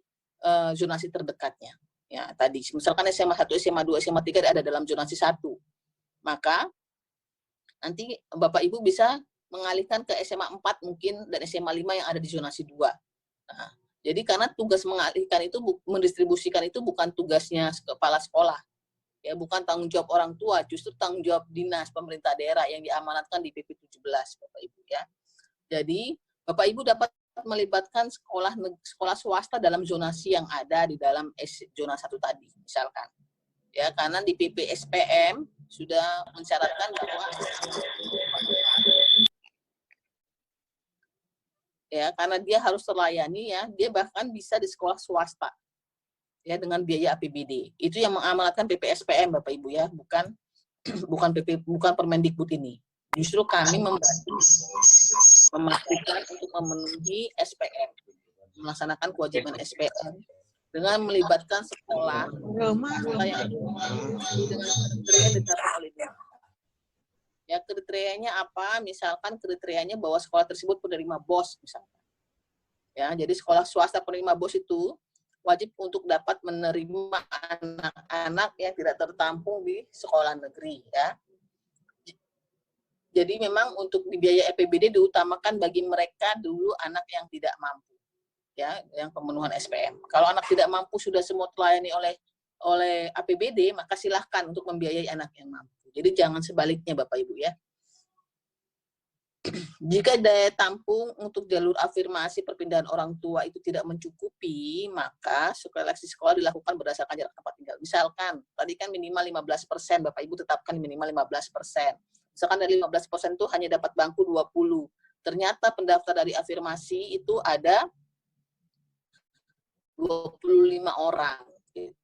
zonasi terdekatnya. Ya, tadi misalkan SMA 1, SMA 2, SMA 3 ada dalam zonasi 1. Maka nanti Bapak Ibu bisa mengalihkan ke SMA 4 mungkin dan SMA 5 yang ada di zonasi 2. Nah, jadi karena tugas mengalihkan itu, mendistribusikan itu bukan tugasnya kepala sekolah. Ya, bukan tanggung jawab orang tua, justru tanggung jawab dinas pemerintah daerah yang diamanatkan di PP 17, Bapak Ibu ya. Jadi, Bapak Ibu dapat melibatkan sekolah swasta dalam zonasi yang ada di dalam zona 1 tadi, misalkan. Ya, karena di PP SPM sudah mensyaratkan bahwa ya, karena dia harus terlayani ya, dia bahkan bisa di sekolah swasta. Ya, dengan biaya APBD. Itu yang mengamanatkan PP SPM, Bapak Ibu ya, bukan bukan Permendikbud ini. Justru kami membantu memastikan untuk memenuhi SPM, melaksanakan kewajiban SPM dengan melibatkan sekolah yang dengan kriteria ditetapkan oleh dia. Ya, kriterianya apa? Misalkan kriterianya bahwa sekolah tersebut penerima BOS misalkan. Ya, jadi sekolah swasta penerima BOS itu wajib untuk dapat menerima anak-anak yang tidak tertampung di sekolah negeri ya. Jadi memang untuk biaya APBD diutamakan bagi mereka dulu anak yang tidak mampu, ya, yang pemenuhan SPM. Kalau anak tidak mampu sudah semua terlayani oleh APBD, maka silahkan untuk membiayai anak yang mampu. Jadi jangan sebaliknya Bapak Ibu ya. Jika daya tampung untuk jalur afirmasi perpindahan orang tua itu tidak mencukupi, maka seleksi sekolah dilakukan berdasarkan jarak tempat tinggal. Misalkan, tadi kan minimal 15%, Bapak Ibu tetapkan minimal 15%. Misalkan dari 15% itu hanya dapat bangku 20. Ternyata pendaftar dari afirmasi itu ada 25 orang.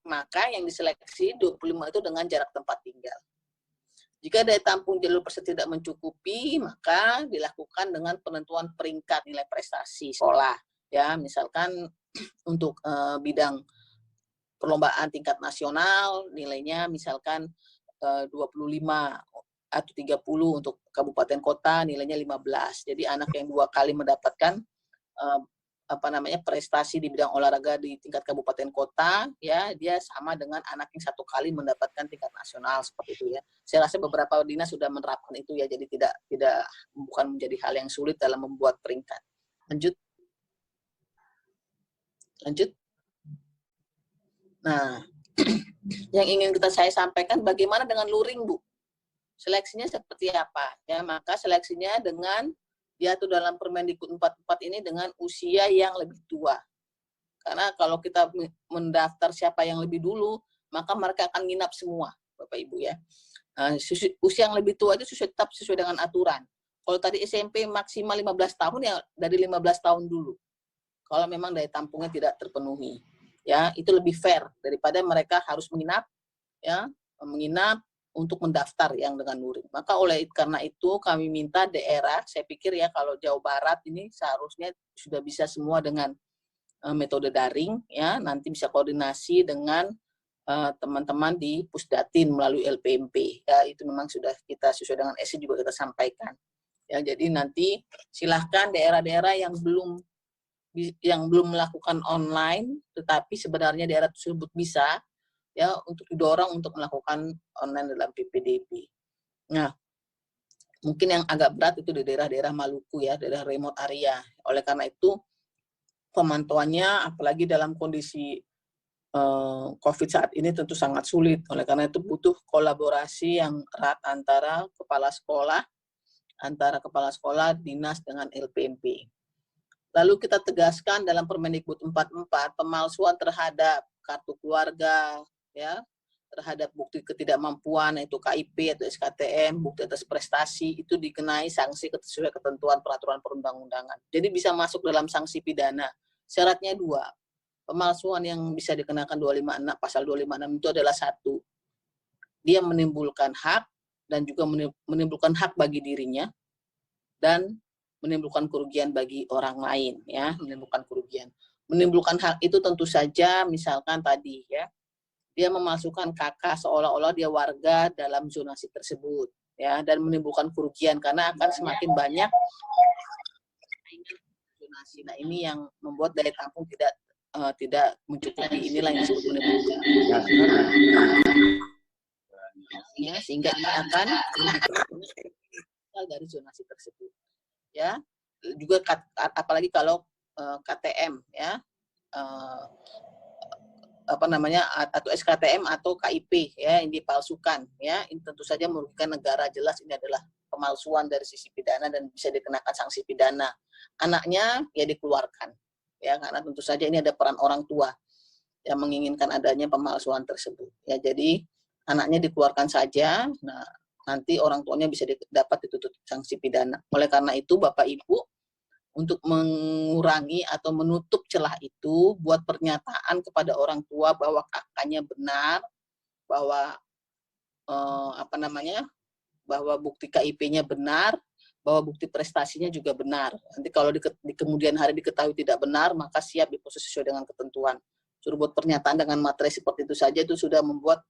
Maka yang diseleksi 25 itu dengan jarak tempat tinggal. Jika daya tampung jalur peserta tidak mencukupi, maka dilakukan dengan penentuan peringkat nilai prestasi sekolah. Ya, misalkan untuk bidang perlombaan tingkat nasional, nilainya misalkan 25 atau 30, untuk kabupaten kota nilainya 15. Jadi anak yang 2 kali mendapatkan prestasi di bidang olahraga di tingkat kabupaten kota, ya dia sama dengan anak yang 1 kali mendapatkan tingkat nasional seperti itu ya. Saya rasa beberapa dinas sudah menerapkan itu ya, jadi bukan menjadi hal yang sulit dalam membuat peringkat. Lanjut. Nah, yang ingin saya sampaikan, bagaimana dengan luring, Bu? Seleksinya seperti apa? Ya, maka seleksinya dengan diatur dalam Permendikbud 44 ini dengan usia yang lebih tua. Karena kalau kita mendaftar siapa yang lebih dulu, maka mereka akan nginap semua, Bapak Ibu ya. Usia yang lebih tua itu tetap sesuai dengan aturan. Kalau tadi SMP maksimal 15 tahun, ya dari 15 tahun dulu. Kalau memang daya tampungnya tidak terpenuhi. Ya, itu lebih fair daripada mereka harus menginap, ya, menginap untuk mendaftar yang dengan luring. Maka karena itu kami minta daerah, saya pikir ya kalau Jawa Barat ini seharusnya sudah bisa semua dengan metode daring, ya, nanti bisa koordinasi dengan teman-teman di Pusdatin melalui LPMP. Ya, itu memang sudah kita sesuai dengan SC juga kita sampaikan. Ya, jadi nanti silahkan daerah-daerah yang belum melakukan online, tetapi sebenarnya daerah tersebut bisa, ya, untuk didorong untuk melakukan online dalam PPDB. Nah, mungkin yang agak berat itu di daerah-daerah Maluku ya, daerah remote area. Oleh karena itu pemantauannya, apalagi dalam kondisi COVID saat ini tentu sangat sulit. Oleh karena itu butuh kolaborasi yang erat antara kepala sekolah, dinas dengan LPMP. Lalu kita tegaskan dalam Permendikbud 44 pemalsuan terhadap kartu keluarga, ya, terhadap bukti ketidakmampuan yaitu KIP atau SKTM, bukti atas prestasi itu dikenai sanksi sesuai ketentuan peraturan perundang-undangan. Jadi bisa masuk dalam sanksi pidana. Syaratnya 2. Pemalsuan yang bisa dikenakan 256, pasal 256 itu adalah 1, dia menimbulkan hak dan juga menimbulkan hak bagi dirinya dan menimbulkan kerugian bagi orang lain, ya, menimbulkan kerugian. Menimbulkan hak itu tentu saja misalkan tadi ya, dia memasukkan KK seolah-olah dia warga dalam zonasi tersebut, ya, dan menimbulkan kerugian karena akan semakin banyak zonasi. Nah, ini yang membuat daya tampung tidak mencukupi. Inilah yang disebut menimbulkan, ya, sehingga ini akan dari zonasi tersebut, ya. Juga apalagi kalau KTM, ya, atau SKTM atau KIP, ya, yang dipalsukan, ya, ini tentu saja merugikan negara. Jelas ini adalah pemalsuan dari sisi pidana dan bisa dikenakan sanksi pidana. Anaknya ya dikeluarkan, ya, karena tentu saja ini ada peran orang tua yang menginginkan adanya pemalsuan tersebut, ya. Jadi anaknya dikeluarkan saja. Nah, nanti orang tuanya bisa dapat dituntut sanksi pidana. Oleh karena itu Bapak Ibu, untuk mengurangi atau menutup celah itu, buat pernyataan kepada orang tua bahwa kakaknya benar, bahwa bahwa bukti KIP-nya benar, bahwa bukti prestasinya juga benar. Nanti kalau di kemudian hari diketahui tidak benar, maka siap diproses sesuai dengan ketentuan. Suruh buat pernyataan dengan materi seperti itu saja, itu sudah membuat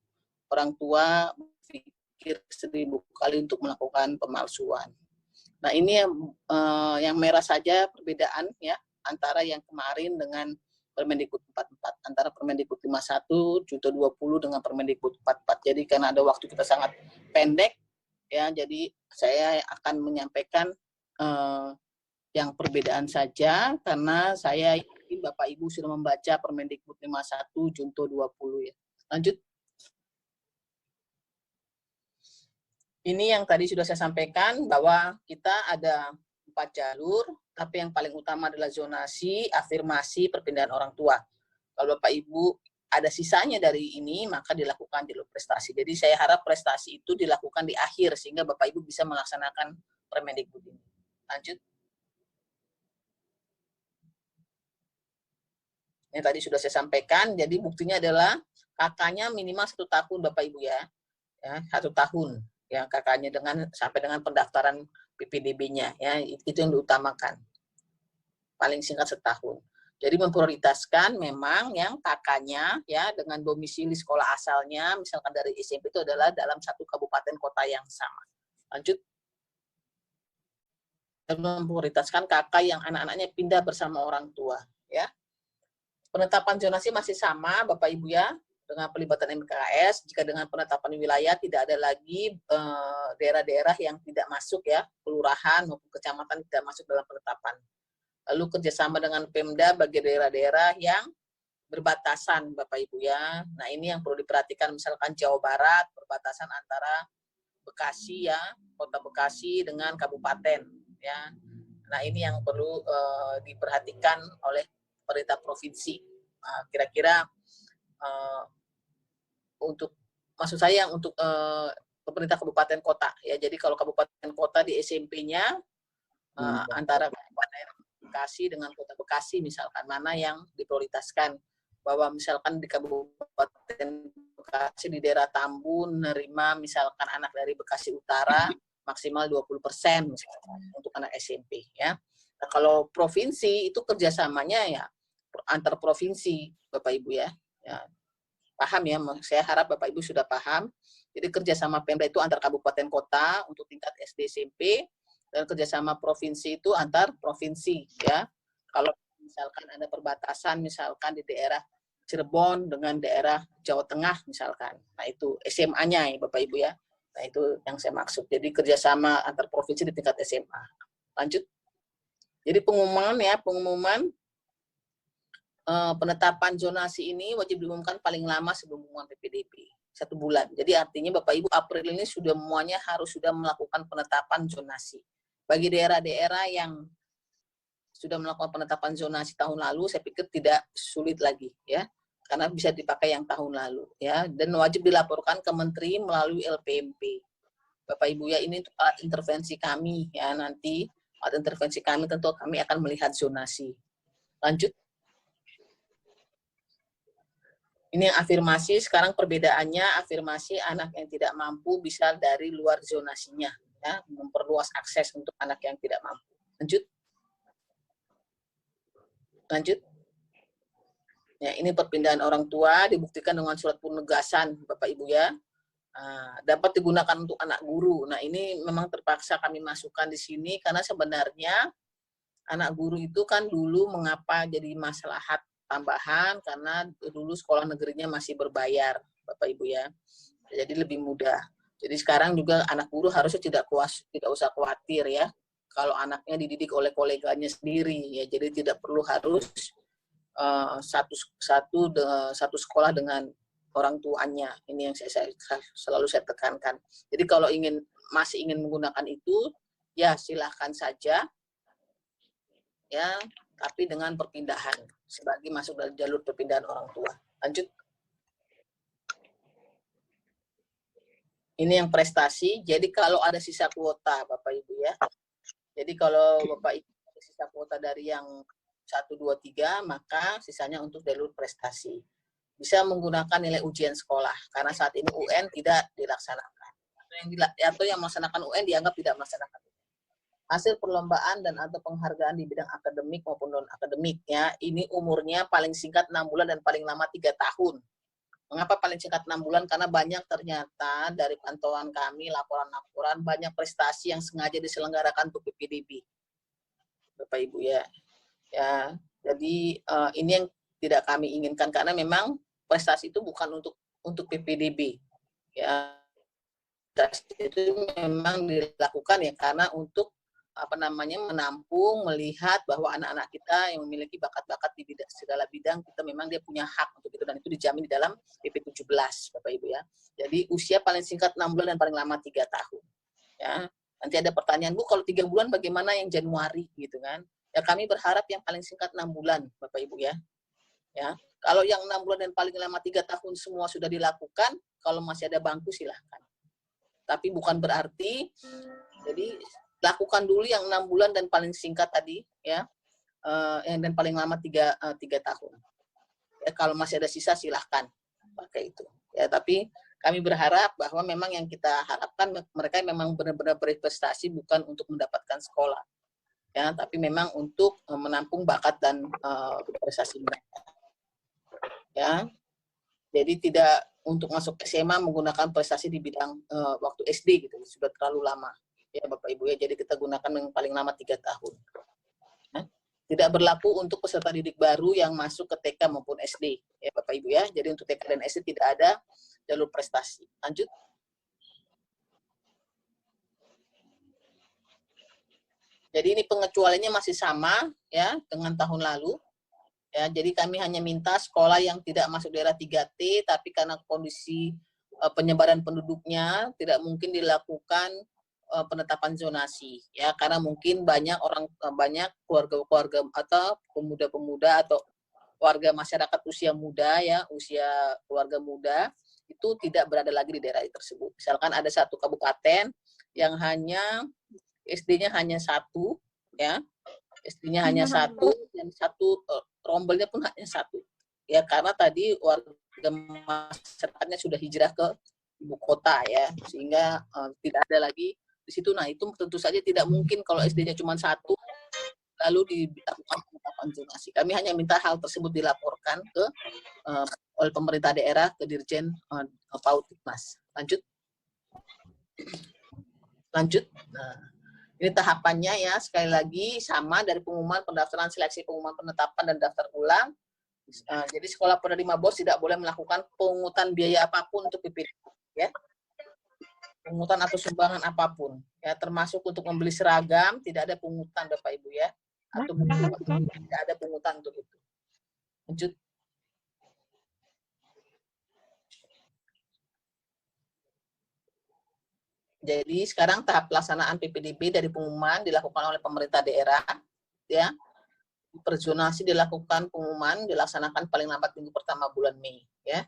orang tua berpikir 1000 kali untuk melakukan pemalsuan. Nah, ini yang merah saja perbedaan, ya, antara yang kemarin dengan Permendikbud 44, antara Permendikbud 51 Junto 20 dengan Permendikbud 44. Jadi karena ada waktu kita sangat pendek, ya, jadi saya akan menyampaikan yang perbedaan saja karena saya yakin Bapak Ibu sudah membaca Permendikbud 51 Junto 20 ya. Lanjut. Ini yang tadi sudah saya sampaikan bahwa kita ada 4 jalur, tapi yang paling utama adalah zonasi, afirmasi, perpindahan orang tua. Kalau Bapak Ibu ada sisanya dari ini, maka dilakukan jalur prestasi. Jadi saya harap prestasi itu dilakukan di akhir, sehingga Bapak Ibu bisa melaksanakan Permendikbud ini. Lanjut. Yang tadi sudah saya sampaikan, jadi buktinya adalah kakaknya minimal 1 tahun Bapak Ibu ya 1 tahun. Ya, kakaknya sampai dengan pendaftaran PPDB-nya, ya, itu yang diutamakan. Paling singkat 1 tahun. Jadi memprioritaskan memang yang kakaknya, ya, dengan domisili sekolah asalnya, misalkan dari SMP itu adalah dalam 1 kabupaten kota yang sama. Lanjut. Dan memprioritaskan kakak yang anak-anaknya pindah bersama orang tua, ya. Penetapan zonasi masih sama, Bapak Ibu ya, dengan pelibatan MKS. Jika dengan penetapan wilayah tidak ada lagi daerah-daerah yang tidak masuk, ya, kelurahan maupun kecamatan tidak masuk dalam penetapan. Lalu kerjasama dengan Pemda bagi daerah-daerah yang berbatasan, Bapak Ibu ya. Nah, ini yang perlu diperhatikan, misalkan Jawa Barat berbatasan antara Bekasi, ya, Kota Bekasi dengan kabupaten, ya. Nah, ini yang perlu diperhatikan oleh pemerintah provinsi. Kira-kira untuk, maksud saya untuk pemerintah kabupaten kota ya. Jadi kalau kabupaten kota di SMP-nya antara Kabupaten Bekasi dengan Kota Bekasi misalkan, mana yang diprioritaskan, bahwa misalkan di Kabupaten Bekasi di daerah Tambun menerima misalkan anak dari Bekasi Utara maksimal 20% misalkan untuk anak SMP ya. Nah, kalau provinsi itu kerjasamanya ya antar provinsi Bapak Ibu ya. Paham ya, saya harap Bapak Ibu sudah paham. Jadi kerjasama Pemda itu antar kabupaten kota untuk tingkat SD SMP, dan kerjasama provinsi itu antar provinsi ya. Kalau misalkan ada perbatasan misalkan di daerah Cirebon dengan daerah Jawa Tengah misalkan, nah itu SMA-nya ya Bapak Ibu ya. Nah itu yang saya maksud. Jadi kerjasama antar provinsi di tingkat SMA. Lanjut. Jadi pengumuman penetapan zonasi ini wajib diumumkan paling lama sebelum pengumuman PPDB 1 bulan. Jadi artinya Bapak Ibu April ini sudah semuanya harus sudah melakukan penetapan zonasi. Bagi daerah-daerah yang sudah melakukan penetapan zonasi tahun lalu, saya pikir tidak sulit lagi ya, karena bisa dipakai yang tahun lalu ya, dan wajib dilaporkan ke Menteri melalui LPMP. Bapak Ibu ya, ini alat intervensi kami ya, nanti alat intervensi kami tentu kami akan melihat zonasi. Lanjut. Ini yang afirmasi, sekarang perbedaannya afirmasi anak yang tidak mampu bisa dari luar zonasinya ya, memperluas akses untuk anak yang tidak mampu. Lanjut. Ya, ini perpindahan orang tua dibuktikan dengan surat penugasan Bapak Ibu ya. Dapat digunakan untuk anak guru. Nah, ini memang terpaksa kami masukkan di sini karena sebenarnya anak guru itu kan dulu mengapa jadi maslahat tambahan, karena dulu sekolah negerinya masih berbayar Bapak Ibu ya. Jadi lebih mudah. Jadi sekarang juga anak guru harusnya tidak usah khawatir ya kalau anaknya dididik oleh koleganya sendiri ya. Jadi tidak perlu harus satu sekolah dengan orang tuanya. Ini yang selalu saya tekankan. Jadi kalau masih ingin menggunakan itu, ya silahkan saja, ya, tapi dengan perpindahan sebagai masuk dari jalur perpindahan orang tua. Lanjut. Ini yang prestasi. Jadi kalau ada sisa kuota, Bapak Ibu ya. Jadi kalau Bapak Ibu ada sisa kuota dari yang 1, 2, 3, maka sisanya untuk jalur prestasi. Bisa menggunakan nilai ujian sekolah, karena saat ini UN tidak dilaksanakan. Atau yang melaksanakan UN dianggap tidak melaksanakan. Hasil perlombaan dan atau penghargaan di bidang akademik maupun non-akademik ya, ini umurnya paling singkat 6 bulan dan paling lama 3 tahun. Mengapa paling singkat 6 bulan? Karena banyak ternyata dari pantauan kami, laporan-laporan, banyak prestasi yang sengaja diselenggarakan untuk PPDB. Bapak Ibu ya. Ya, jadi ini yang tidak kami inginkan, karena memang prestasi itu bukan untuk PPDB. Ya, itu memang dilakukan ya karena untuk menampung, melihat bahwa anak-anak kita yang memiliki bakat-bakat di segala bidang, kita memang dia punya hak untuk itu, dan itu dijamin di dalam PP 17 Bapak Ibu ya. Jadi usia paling singkat 6 bulan dan paling lama 3 tahun. Ya. Nanti ada pertanyaan, Bu, kalau 3 bulan bagaimana yang Januari gitu kan? Ya kami berharap yang paling singkat 6 bulan Bapak Ibu ya. Ya. Kalau yang 6 bulan dan paling lama 3 tahun semua sudah dilakukan, kalau masih ada bangku silahkan. Tapi bukan berarti, jadi lakukan dulu yang 6 bulan dan paling singkat tadi ya, dan paling lama 3 tahun. Ya, kalau masih ada sisa silahkan pakai itu. Ya, tapi kami berharap bahwa memang yang kita harapkan mereka memang benar-benar berprestasi, bukan untuk mendapatkan sekolah. Ya, tapi memang untuk menampung bakat dan prestasi mereka. Ya. Jadi tidak untuk masuk SMA menggunakan prestasi di bidang waktu SD gitu, sudah terlalu lama. Ya Bapak Ibu ya, jadi kita gunakan yang paling lama 3 tahun. Nah, tidak berlaku untuk peserta didik baru yang masuk ke TK maupun SD. Ya Bapak Ibu ya, jadi untuk TK dan SD tidak ada jalur prestasi. Lanjut. Jadi ini pengecualiannya masih sama ya dengan tahun lalu. Ya, jadi kami hanya minta sekolah yang tidak masuk daerah 3T, tapi karena kondisi penyebaran penduduknya tidak mungkin dilakukan penetapan zonasi ya, karena mungkin banyak keluarga-keluarga atau pemuda-pemuda atau warga masyarakat usia muda ya, usia keluarga muda itu tidak berada lagi di daerah tersebut. Misalkan ada satu kabupaten yang hanya SD-nya hanya satu ya, SD-nya hanya satu dan satu rombelnya pun hanya satu ya, karena tadi warga masyarakatnya sudah hijrah ke ibu kota ya, sehingga tidak ada lagi di situ. Nah itu tentu saja tidak mungkin kalau SD-nya cuma satu lalu dilakukan penetapan zonasi. Kami hanya minta hal tersebut dilaporkan ke oleh pemerintah daerah ke Dirjen PAUD Mas. Lanjut. Nah, ini tahapannya ya, sekali lagi sama dari pengumuman pendaftaran, seleksi, pengumuman penetapan, dan daftar ulang. Jadi sekolah penerima BOS tidak boleh melakukan pungutan biaya apapun untuk PPDB ya. Pungutan atau sumbangan apapun ya, termasuk untuk membeli seragam tidak ada pungutan Bapak Ibu ya, atau buku tidak ada pungutan untuk itu. Lanjut. Jadi sekarang tahap pelaksanaan PPDB dari pengumuman dilakukan oleh pemerintah daerah ya. Perzonasi dilakukan pengumuman dilaksanakan paling lambat minggu pertama bulan Mei ya.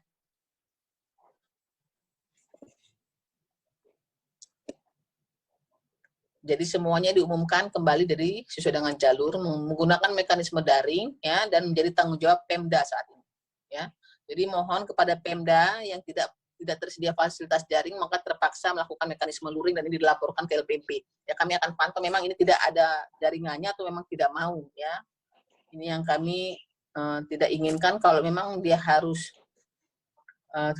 Jadi semuanya diumumkan kembali dari sesuai dengan jalur menggunakan mekanisme daring ya, dan menjadi tanggung jawab Pemda saat ini ya. Jadi mohon kepada Pemda yang tidak tersedia fasilitas daring maka terpaksa melakukan mekanisme luring dan ini dilaporkan ke LPP. Ya kami akan pantau memang ini tidak ada jaringannya atau memang tidak mau ya. Ini yang kami tidak inginkan. Kalau memang dia harus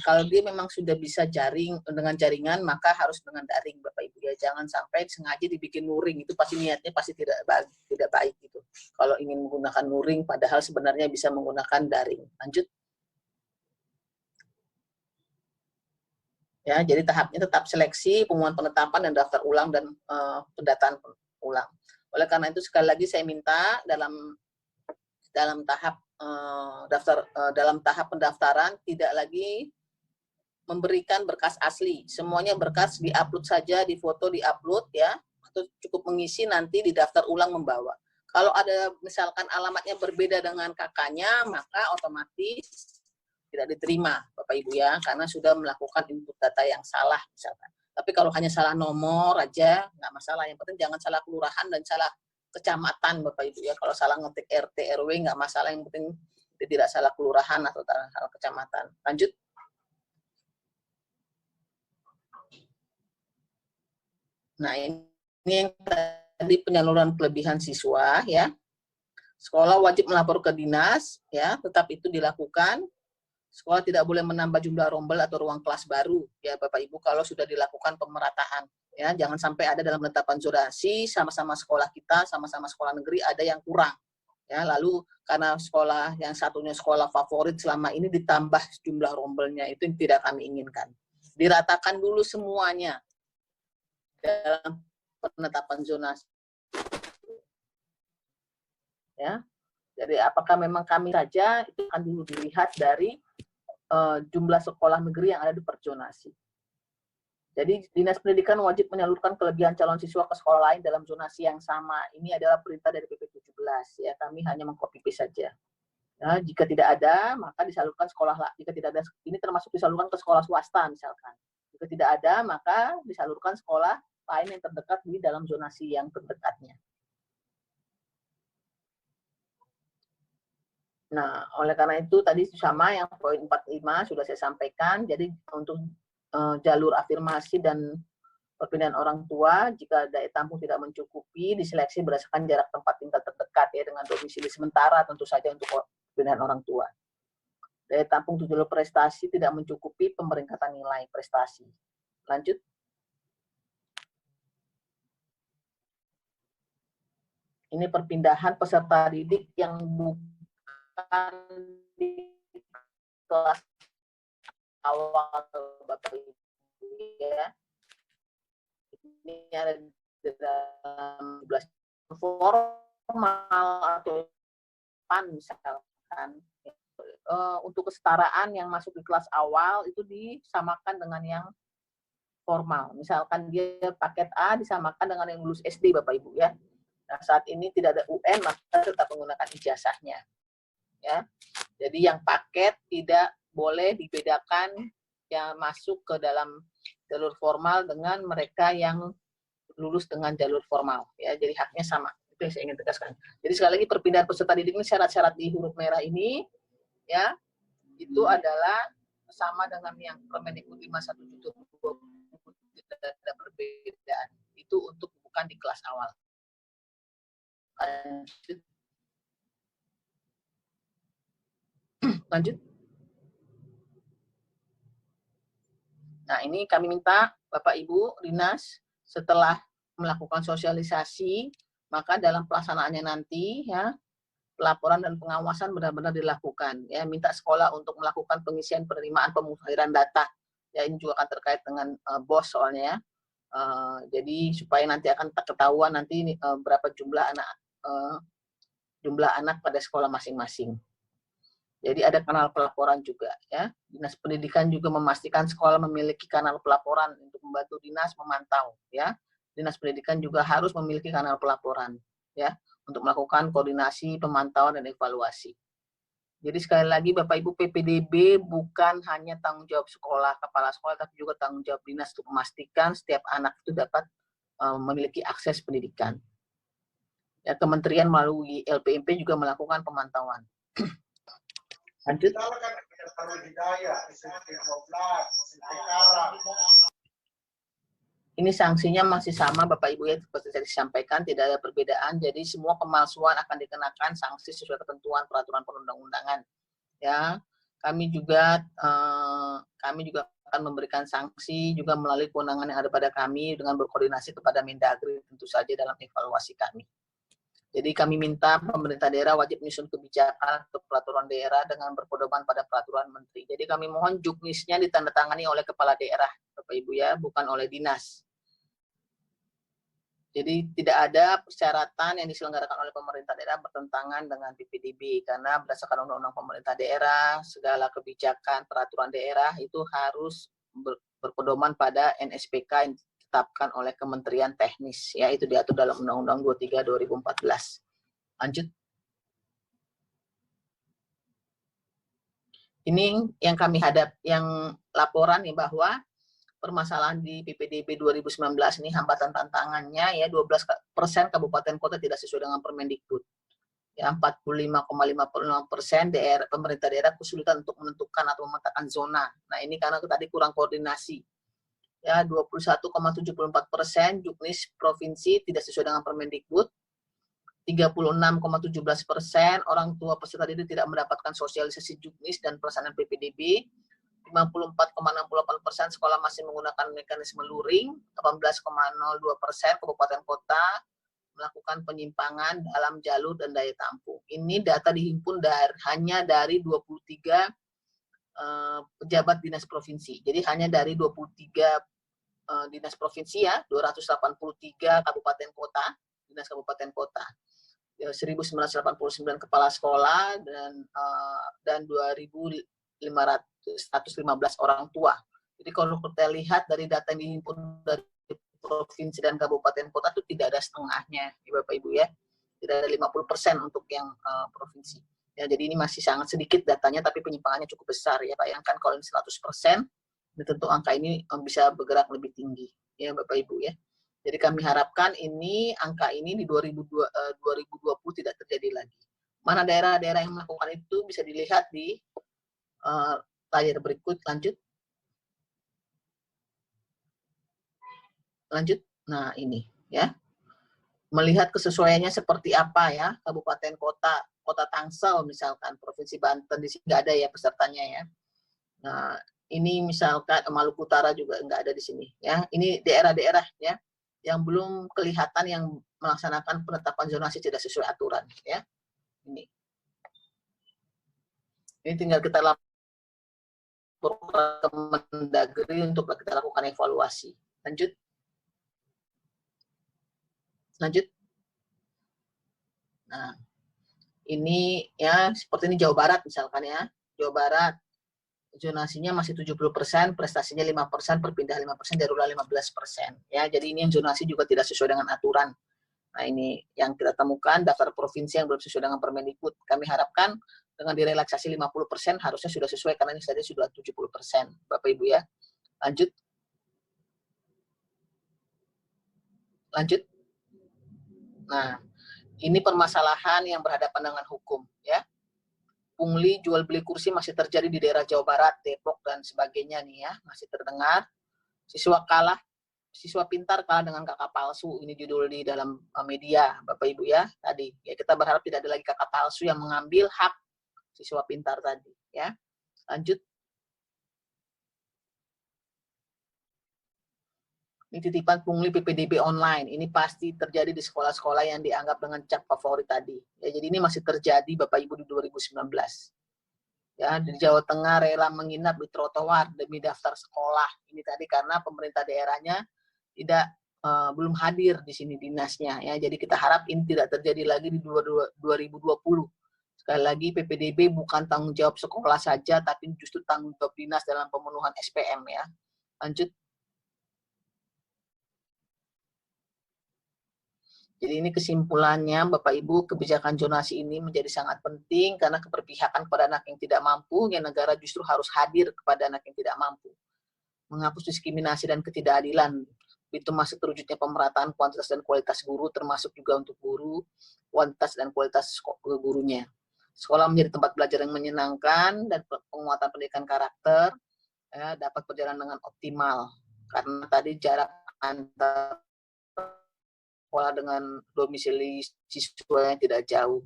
kalau dia memang sudah bisa dengan jaringan, maka harus dengan daring, Bapak Ibu ya. Jangan sampai sengaja dibikin luring, itu pasti niatnya pasti tidak baik gitu. Kalau ingin menggunakan luring, padahal sebenarnya bisa menggunakan daring. Lanjut. Ya, jadi tahapnya tetap seleksi, pengumuman penetapan dan daftar ulang dan pendataan ulang. Oleh karena itu sekali lagi saya minta dalam tahap dalam tahap pendaftaran tidak lagi memberikan berkas asli. Semuanya berkas diupload saja, difoto, diupload ya, atau cukup mengisi nanti di daftar ulang membawa. Kalau ada misalkan alamatnya berbeda dengan kakaknya, maka otomatis tidak diterima Bapak Ibu ya, karena sudah melakukan input data yang salah misalkan. Tapi kalau hanya salah nomor aja nggak masalah. Yang penting jangan salah kelurahan dan salah kecamatan Bapak Ibu ya. Kalau salah ngetik RT RW nggak masalah, yang penting tidak salah kelurahan atau salah kecamatan. Lanjut. Nah, ini yang tadi penyaluran kelebihan siswa ya. Sekolah wajib melapor ke dinas ya, tetap itu dilakukan. Sekolah tidak boleh menambah jumlah rombel atau ruang kelas baru ya Bapak Ibu kalau sudah dilakukan pemerataan ya. Jangan sampai ada dalam penetapan zonasi sama-sama sekolah kita, sama-sama sekolah negeri ada yang kurang. Ya, lalu karena sekolah yang satunya sekolah favorit selama ini ditambah jumlah rombelnya, itu yang tidak kami inginkan. Diratakan dulu semuanya dalam penetapan zonasi. Ya. Jadi apakah memang kami saja, itu akan dulu dilihat dari jumlah sekolah negeri yang ada di perzonasi. Jadi Dinas Pendidikan wajib menyalurkan kelebihan calon siswa ke sekolah lain dalam zonasi yang sama. Ini adalah perintah dari PP 17 ya. Kami hanya mengcopy paste saja. Nah, jika tidak ada, maka disalurkan sekolah lain. Jika tidak ada, ini termasuk disalurkan ke sekolah swasta misalkan. Jika tidak ada, maka disalurkan sekolah lain yang terdekat di dalam zonasi yang terdekatnya. Nah, oleh karena itu tadi sama yang poin 45 sudah saya sampaikan. Jadi untuk jalur afirmasi dan perpindahan orang tua, jika daya tampung tidak mencukupi, diseleksi berdasarkan jarak tempat tinggal terdekat ya dengan domisili sementara tentu saja untuk perpindahan orang tua. Daya tampung jalur prestasi tidak mencukupi, pemeringkatan nilai prestasi. Lanjut. Ini perpindahan peserta didik yang bukan di kelas awal Bapak Ibu ya. Ini ada dalam 12 formal atau PAN misalkan. Untuk kesetaraan yang masuk di kelas awal itu disamakan dengan yang formal. Misalkan dia paket A disamakan dengan yang lulus SD, Bapak Ibu ya. Nah, saat ini tidak ada UN, maka tetap menggunakan ijazahnya. Ya. Jadi yang paket tidak boleh dibedakan yang masuk ke dalam jalur formal dengan mereka yang lulus dengan jalur formal. Ya, jadi haknya sama. Itu yang saya ingin tegaskan. Jadi sekali lagi perpindahan peserta didik ini syarat-syarat di huruf merah ini ya itu adalah sama dengan yang Permendikbud 51/2020, tidak ada perbedaan. Itu untuk bukan di kelas awal. Lanjut. Nah, ini kami minta Bapak Ibu Dinas setelah melakukan sosialisasi, maka dalam pelaksanaannya nanti ya pelaporan dan pengawasan benar-benar dilakukan. Ya, minta sekolah untuk melakukan pengisian penerimaan pemutahiran data. Ya, ini juga akan terkait dengan BOS soalnya ya. Jadi supaya nanti akan ketahuan nanti berapa jumlah anak pada sekolah masing-masing. Jadi ada kanal pelaporan juga ya. Dinas Pendidikan juga memastikan sekolah memiliki kanal pelaporan untuk membantu dinas memantau ya. Dinas Pendidikan juga harus memiliki kanal pelaporan ya untuk melakukan koordinasi, pemantauan dan evaluasi. Jadi sekali lagi Bapak Ibu, PPDB bukan hanya tanggung jawab sekolah, kepala sekolah, tapi juga tanggung jawab dinas untuk memastikan setiap anak itu dapat memiliki akses pendidikan. Ya, Kementerian melalui LPMP juga melakukan pemantauan. Lanjut. Ini sanksinya masih sama Bapak Ibu ya, seperti tadi disampaikan, tidak ada perbedaan. Jadi semua pemalsuan akan dikenakan sanksi sesuai ketentuan peraturan perundang-undangan. Ya, kami juga akan memberikan sanksi juga melalui kewenangan yang ada pada kami dengan berkoordinasi kepada Mendagri tentu saja dalam evaluasi kami. Jadi kami minta pemerintah daerah wajib menyusun kebijakan atau peraturan daerah dengan berpedoman pada peraturan menteri. Jadi kami mohon juknisnya ditandatangani oleh kepala daerah, Bapak Ibu ya, bukan oleh dinas. Jadi tidak ada persyaratan yang diselenggarakan oleh pemerintah daerah bertentangan dengan PPDB, karena berdasarkan undang-undang pemerintah daerah, segala kebijakan peraturan daerah itu harus berpedoman pada NSPK yang ditetapkan oleh Kementerian Teknis, ya itu diatur dalam Undang-Undang 23/2014. Lanjut. Ini yang kami yang laporan nih bahwa permasalahan di PPDB 2019 ini hambatan tantangannya ya 12% kabupaten kota tidak sesuai dengan Permendikbud. Ya 45,56% pemerintah daerah kesulitan untuk menentukan atau memetakan zona. Nah, ini karena tadi kurang koordinasi. Ya 21,74% juknis provinsi tidak sesuai dengan Permendikbud. 36,17% orang tua peserta didik tidak mendapatkan sosialisasi juknis dan pelaksanaan PPDB. 54,68% sekolah masih menggunakan mekanisme luring. 18,02% kabupaten kota melakukan penyimpangan dalam jalur dan daya tampung. Ini data dihimpun hanya dari 23 pejabat dinas provinsi. Jadi hanya dari 23 dinas provinsi ya, 283 kabupaten kota, dinas kabupaten kota. 1.989 kepala sekolah dan 2.115 orang tua. Jadi kalau kita lihat dari data yang dihimpun dari provinsi dan kabupaten kota itu tidak ada setengahnya, ya Bapak Ibu ya. Tidak ada 50% untuk yang provinsi. Ya, jadi ini masih sangat sedikit datanya, tapi penyimpangannya cukup besar ya. Bayangkan kalau ini 100%, tentu angka ini bisa bergerak lebih tinggi, ya Bapak Ibu ya. Jadi kami harapkan angka ini di 2020 tidak terjadi lagi. Mana daerah-daerah yang melakukan itu bisa dilihat di layar berikut. Lanjut. Nah ini ya. Melihat kesesuaiannya seperti apa ya, kabupaten kota, kota Tangsel misalkan, Provinsi Banten, di sini nggak ada ya pesertanya ya. Nah ini misalkan Maluku Utara juga nggak ada di sini ya. Ini daerah-daerah ya yang belum kelihatan yang melaksanakan penetapan zonasi tidak sesuai aturan ya. Ini tinggal kita laporkan ke Mendagri untuk kita lakukan evaluasi. Lanjut. Nah, ini ya seperti ini Jawa Barat misalkan ya. Jawa Barat zonasinya masih 70%, prestasinya 5%, perpindah 5%, darurat 15%. Ya, jadi ini yang zonasi juga tidak sesuai dengan aturan. Nah, ini yang kita temukan, daftar provinsi yang belum sesuai dengan Permendikbud. Kami harapkan dengan direlaksasi 50% harusnya sudah sesuai, karena ini tadi sudah 70%. Bapak Ibu ya. Lanjut. Lanjut. Nah, ini permasalahan yang berhadapan dengan hukum ya. Pungli jual beli kursi masih terjadi di daerah Jawa Barat, Depok dan sebagainya nih ya, masih terdengar. Siswa pintar kalah dengan kakak palsu, ini judul di dalam media Bapak Ibu ya. Tadi ya, kita berharap tidak ada lagi kakak palsu yang mengambil hak siswa pintar tadi ya. Lanjut. Ini titipan pungli PPDB online. Ini pasti terjadi di sekolah-sekolah yang dianggap dengan cap favorit tadi. Ya, jadi ini masih terjadi Bapak Ibu di 2019. Ya, di Jawa Tengah rela menginap di trotoar demi daftar sekolah. Ini tadi karena pemerintah daerahnya tidak belum hadir di sini dinasnya. Ya, jadi kita harap ini tidak terjadi lagi di 2020. Sekali lagi PPDB bukan tanggung jawab sekolah saja, tapi justru tanggung jawab dinas dalam pemenuhan SPM ya. Lanjut. Jadi ini kesimpulannya, Bapak Ibu, kebijakan zonasi ini menjadi sangat penting karena keberpihakan kepada anak yang tidak mampu, yang negara justru harus hadir kepada anak yang tidak mampu. Menghapus diskriminasi dan ketidakadilan, itu masuk terwujudnya pemerataan kuantitas dan kualitas guru, termasuk juga untuk guru, kuantitas dan kualitas gurunya. Sekolah menjadi tempat belajar yang menyenangkan dan penguatan pendidikan karakter ya, dapat berjalan dengan optimal. Karena tadi jarak antar sekolah dengan domisili siswa yang tidak jauh.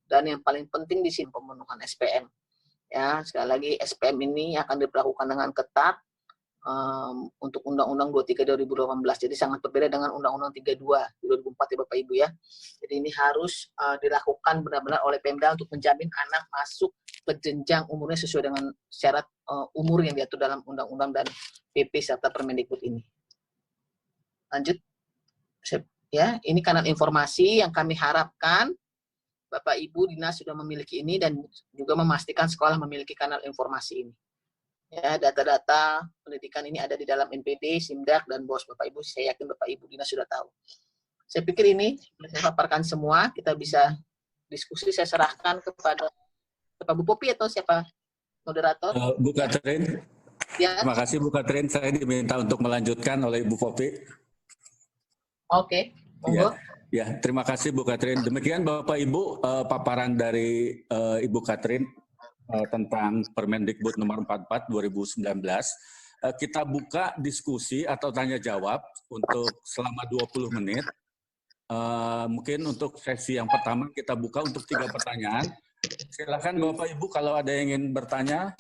Dan yang paling penting di sini pemenuhan SPM. Ya, sekali lagi SPM ini akan diberlakukan dengan ketat untuk Undang-Undang 23 2018. Jadi sangat berbeda dengan Undang-Undang 32 2004 ya Bapak Ibu ya. Jadi ini harus dilakukan benar-benar oleh Pemda untuk menjamin anak masuk ke jenjang umurnya sesuai dengan syarat umur yang diatur dalam Undang-Undang dan PP serta Permendikbud ini. Lanjut. Ya, ini kanal informasi yang kami harapkan Bapak Ibu Dinas sudah memiliki ini dan juga memastikan sekolah memiliki kanal informasi ini. Ya, data-data pendidikan ini ada di dalam NPD, Simdak, dan BOS Bapak Ibu. Saya yakin Bapak Ibu Dinas sudah tahu. Saya pikir ini saya paparkan semua, kita bisa diskusi. Saya serahkan kepada Bu Popi atau siapa moderator? Bu Katrin. Ya. Terima kasih Bu Katrin, saya diminta untuk melanjutkan oleh Ibu Popi. Oke, monggo. Ya, terima kasih Bu Katrin. Demikian Bapak Ibu paparan dari Ibu Katrin tentang Permendikbud nomor 44 2019. Kita buka diskusi atau tanya jawab untuk selama 20 menit. Mungkin untuk sesi yang pertama kita buka untuk 3 pertanyaan. Silakan Bapak Ibu kalau ada yang ingin bertanya.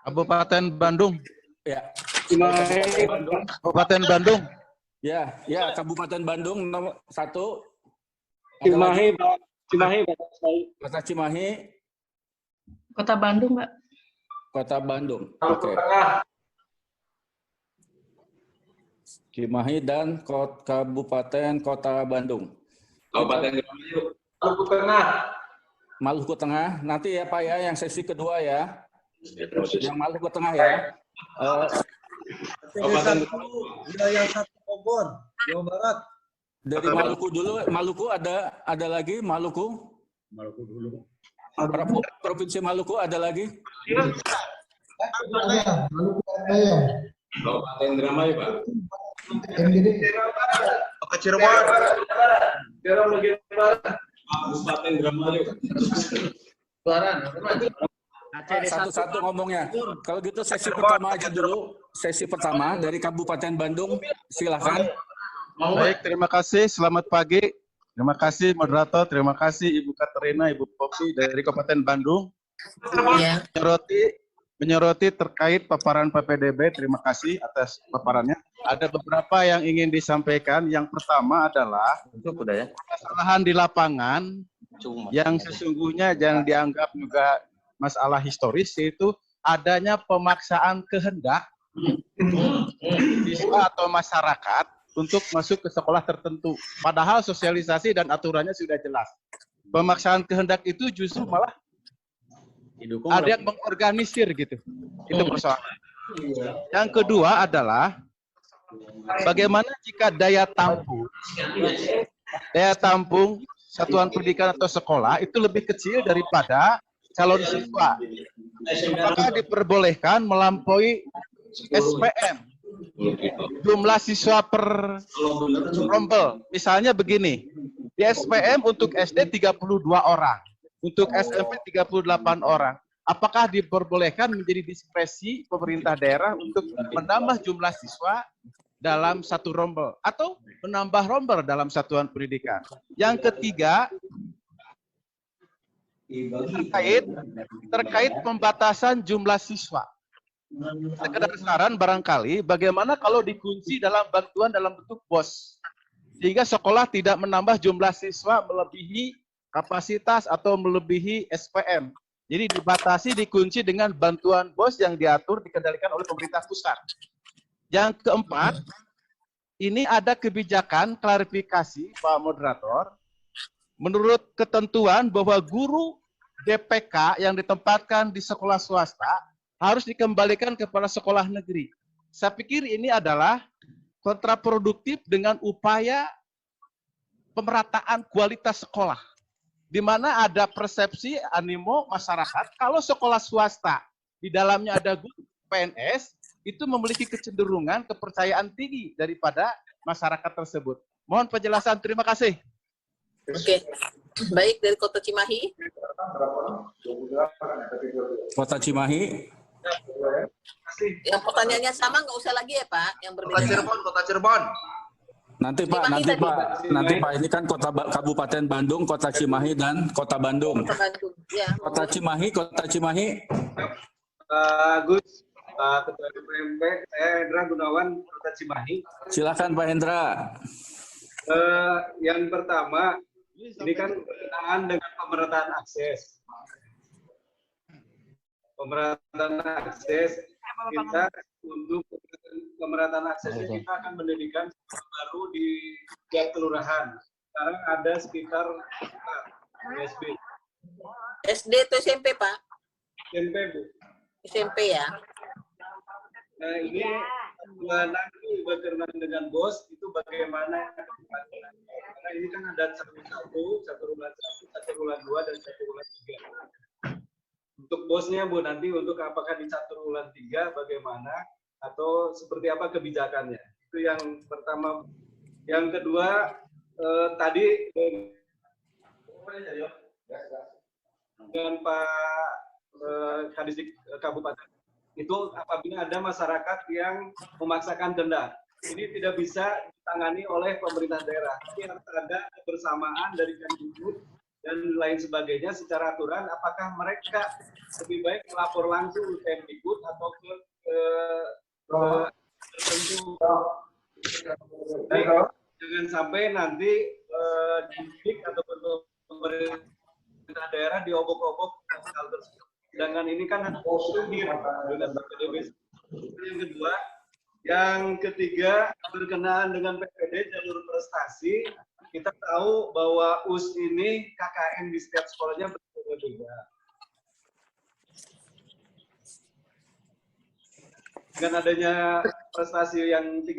Kabupaten Bandung. Ya. Kabupaten Bandung. Ya, Kabupaten Bandung nomor 1. Cimahi, Pak. Cimahi, Pak. Kota Cimahi. Kota Bandung, Mbak. Kota Bandung. Oke. Cimahi dan Kabupaten Kota Bandung. Kabupaten Maluku Tengah. Maluku Tengah. Nanti ya Pak ya, yang sesi kedua ya. Yang Maluku Tengah ya. Kabupaten wilayah 1 Bogor, Jawa Barat. Dari Maluku dulu. Maluku ada lagi Maluku. Maluku dulu. Provinsi Maluku ada lagi. Maluku Raya. Kabupaten Indramayu, Pak. MGD. Cirebon. Kabupaten Indramayu. Satu-satu ngomongnya. Kalau gitu sesi pertama aja dulu. Sesi pertama dari Kabupaten Bandung. Silahkan. Baik, terima kasih. Selamat pagi. Terima kasih moderator. Terima kasih Ibu Katerina, Ibu Popi dari Kabupaten Bandung. Ya. Menyoroti terkait paparan PPDB. Terima kasih atas paparannya. Ada beberapa yang ingin disampaikan. Yang pertama adalah kesalahan di lapangan yang sesungguhnya jangan dianggap juga masalah historis, yaitu adanya pemaksaan kehendak siswa atau masyarakat untuk masuk ke sekolah tertentu. Padahal sosialisasi dan aturannya sudah jelas. Pemaksaan kehendak itu justru malah Ada yang mengorganisir gitu. Itu persoalan. Yang kedua adalah bagaimana jika daya tampung satuan pendidikan atau sekolah itu lebih kecil daripada calon siswa. Apakah diperbolehkan melampaui SPM? Jumlah siswa per rombel. Misalnya begini, di SPM untuk SD 32 orang, untuk SMP 38 orang. Apakah diperbolehkan menjadi diskresi pemerintah daerah untuk menambah jumlah siswa dalam satu rombel atau menambah rombel dalam satuan pendidikan? Yang ketiga, terkait pembatasan jumlah siswa. Sekedar saran barangkali, bagaimana kalau dikunci dalam bantuan dalam bentuk BOS, sehingga sekolah tidak menambah jumlah siswa melebihi kapasitas atau melebihi SPM. Jadi dibatasi, dikunci dengan bantuan BOS yang diatur, dikendalikan oleh pemerintah pusat. Yang keempat, ini ada kebijakan klarifikasi, Pak Moderator, menurut ketentuan bahwa guru DPK yang ditempatkan di sekolah swasta harus dikembalikan kepada sekolah negeri. Saya pikir ini adalah kontraproduktif dengan upaya pemerataan kualitas sekolah, di mana ada persepsi animo masyarakat kalau sekolah swasta di dalamnya ada guru PNS itu memiliki kecenderungan kepercayaan tinggi daripada masyarakat tersebut. Mohon penjelasan. Terima kasih. Oke, baik, dari Kota Cimahi. Kota Cimahi. Yang pertanyaannya sama nggak usah lagi ya Pak, yang berbeda. Kota Cirebon. Nanti Pak, nanti Pak, ini kan Kabupaten Bandung, Kota Cimahi dan Kota Bandung. Kota Bandung. Ya. Kota Cimahi. Gus, Pak Ketua DPMP, saya Hendra Gunawan, Kota Cimahi. Silakan Pak Hendra. Yang pertama, ini kan berkenaan dengan pemerataan akses. Pemerataan akses, kita untuk pemerataan aksesnya kita akan mendirikan baru di tiap kelurahan. Sekarang ada sekitar SD. SD atau SMP Pak? SMP, Bu. SMP ya. Nah ini nanti berkenaan dengan BOS itu bagaimana? Karena ini kan ada satu rulan 2 dan satu rulan 3. Untuk BOS-nya Bu, nanti untuk apakah di satu rulan 3 bagaimana atau seperti apa kebijakannya? Itu yang pertama. Yang kedua tadi dengan Pak Kadisdik Kabupaten itu apabila ada masyarakat yang memaksakan denda, ini tidak bisa ditangani oleh pemerintah daerah. Tapi harus ada kebersamaan dari Kemdikbud dan lain sebagainya secara aturan. Apakah mereka lebih baik melapor langsung ke Kemdikbud atau ke tertentu? Jangan sampai nanti distrik ataupun pemerintah daerah diobok-obok hal tersebut. Sedangkan ini kan sumir dengan PPDB. Yang kedua, yang ketiga berkenaan dengan PPD jalur prestasi, kita tahu bahwa US ini KKN di setiap sekolahnya berbeda. Dengan adanya prestasi yang 30%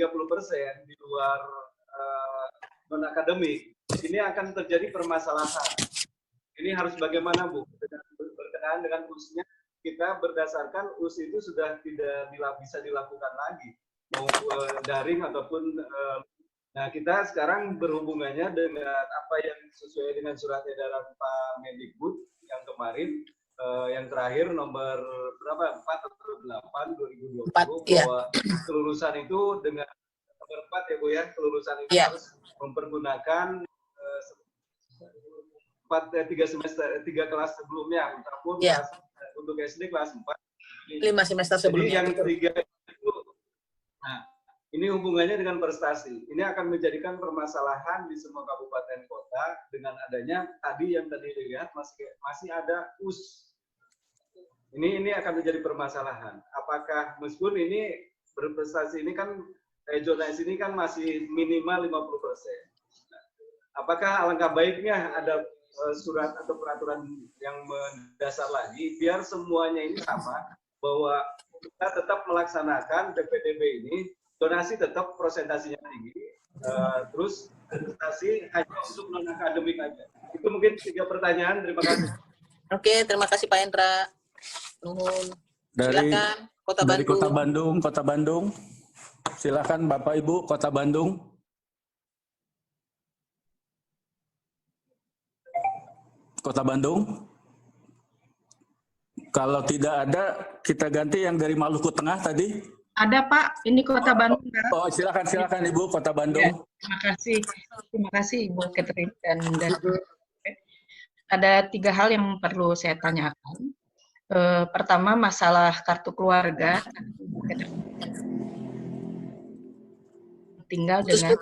di luar non-akademik, ini akan terjadi permasalahan. Ini harus bagaimana, Bu? Berkenaan dengan US-nya, kita berdasarkan US itu sudah tidak bisa dilakukan lagi, mau daring ataupun nah kita sekarang berhubungannya dengan apa yang sesuai dengan surat edaran Pak Mendikbud yang kemarin, yang terakhir nomor berapa 4 atau 8 2020 bahwa kelulusan itu dengan nomor 4 ya Bu ya, kelulusan itu harus mempergunakan 3 kelas sebelumnya, ataupun untuk SD kelas 4. 5 semester sebelumnya. Jadi yang 3 itu, nah ini hubungannya dengan prestasi. Ini akan menjadikan permasalahan di semua kabupaten kota dengan adanya tadi yang tadi dilihat masih ada US. Ini akan menjadi permasalahan. Apakah meskipun ini berprestasi ini kan zonasi ini kan masih minimal 50%. Apakah alangkah baiknya ada surat atau peraturan yang mendasar lagi, biar semuanya ini sama, bahwa kita tetap melaksanakan PPDB ini, donasi tetap prosentasinya tinggi, terus donasi hanya untuk non-akademik aja. Itu mungkin 3 pertanyaan, terima kasih. Oke, terima kasih Pak Hendra. Nuhun. Silakan Dari Kota Bandung. Silakan Bapak Ibu Kota Bandung. Kota Bandung. Kalau tidak ada, kita ganti yang dari Maluku Tengah tadi. Ada Pak, ini Kota Bandung. Pak. Oh, silakan Ibu Kota Bandung. Ya, terima kasih Ibu Catherine dan ada 3 hal yang perlu saya tanyakan. Pertama, masalah kartu keluarga. Tinggal dengan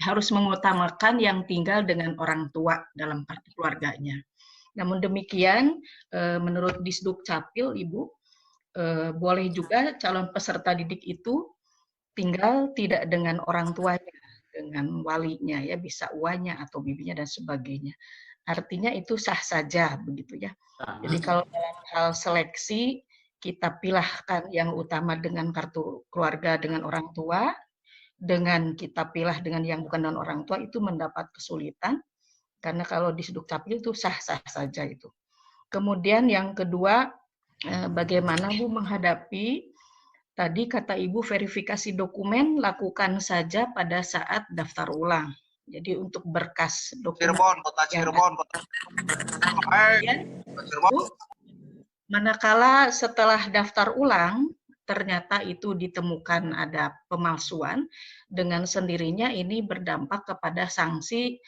harus mengutamakan yang tinggal dengan orang tua dalam kartu keluarganya. Namun demikian, menurut Disduk Capil, Ibu, boleh juga calon peserta didik itu tinggal tidak dengan orang tuanya, dengan walinya, ya bisa uanya atau bibinya dan sebagainya. Artinya itu sah saja, begitu ya. Jadi kalau dalam hal seleksi, kita pilihkan yang utama dengan kartu keluarga dengan orang tua, dengan kita pilih dengan yang bukan dengan orang tua itu mendapat kesulitan, karena kalau di Disduk Capil itu sah-sah saja itu. Kemudian yang kedua, bagaimana Bu menghadapi, tadi kata Ibu verifikasi dokumen lakukan saja pada saat daftar ulang. Jadi untuk berkas dokumen. Kota Cirebon. Manakala setelah daftar ulang, ternyata itu ditemukan ada pemalsuan, dengan sendirinya ini berdampak kepada sanksi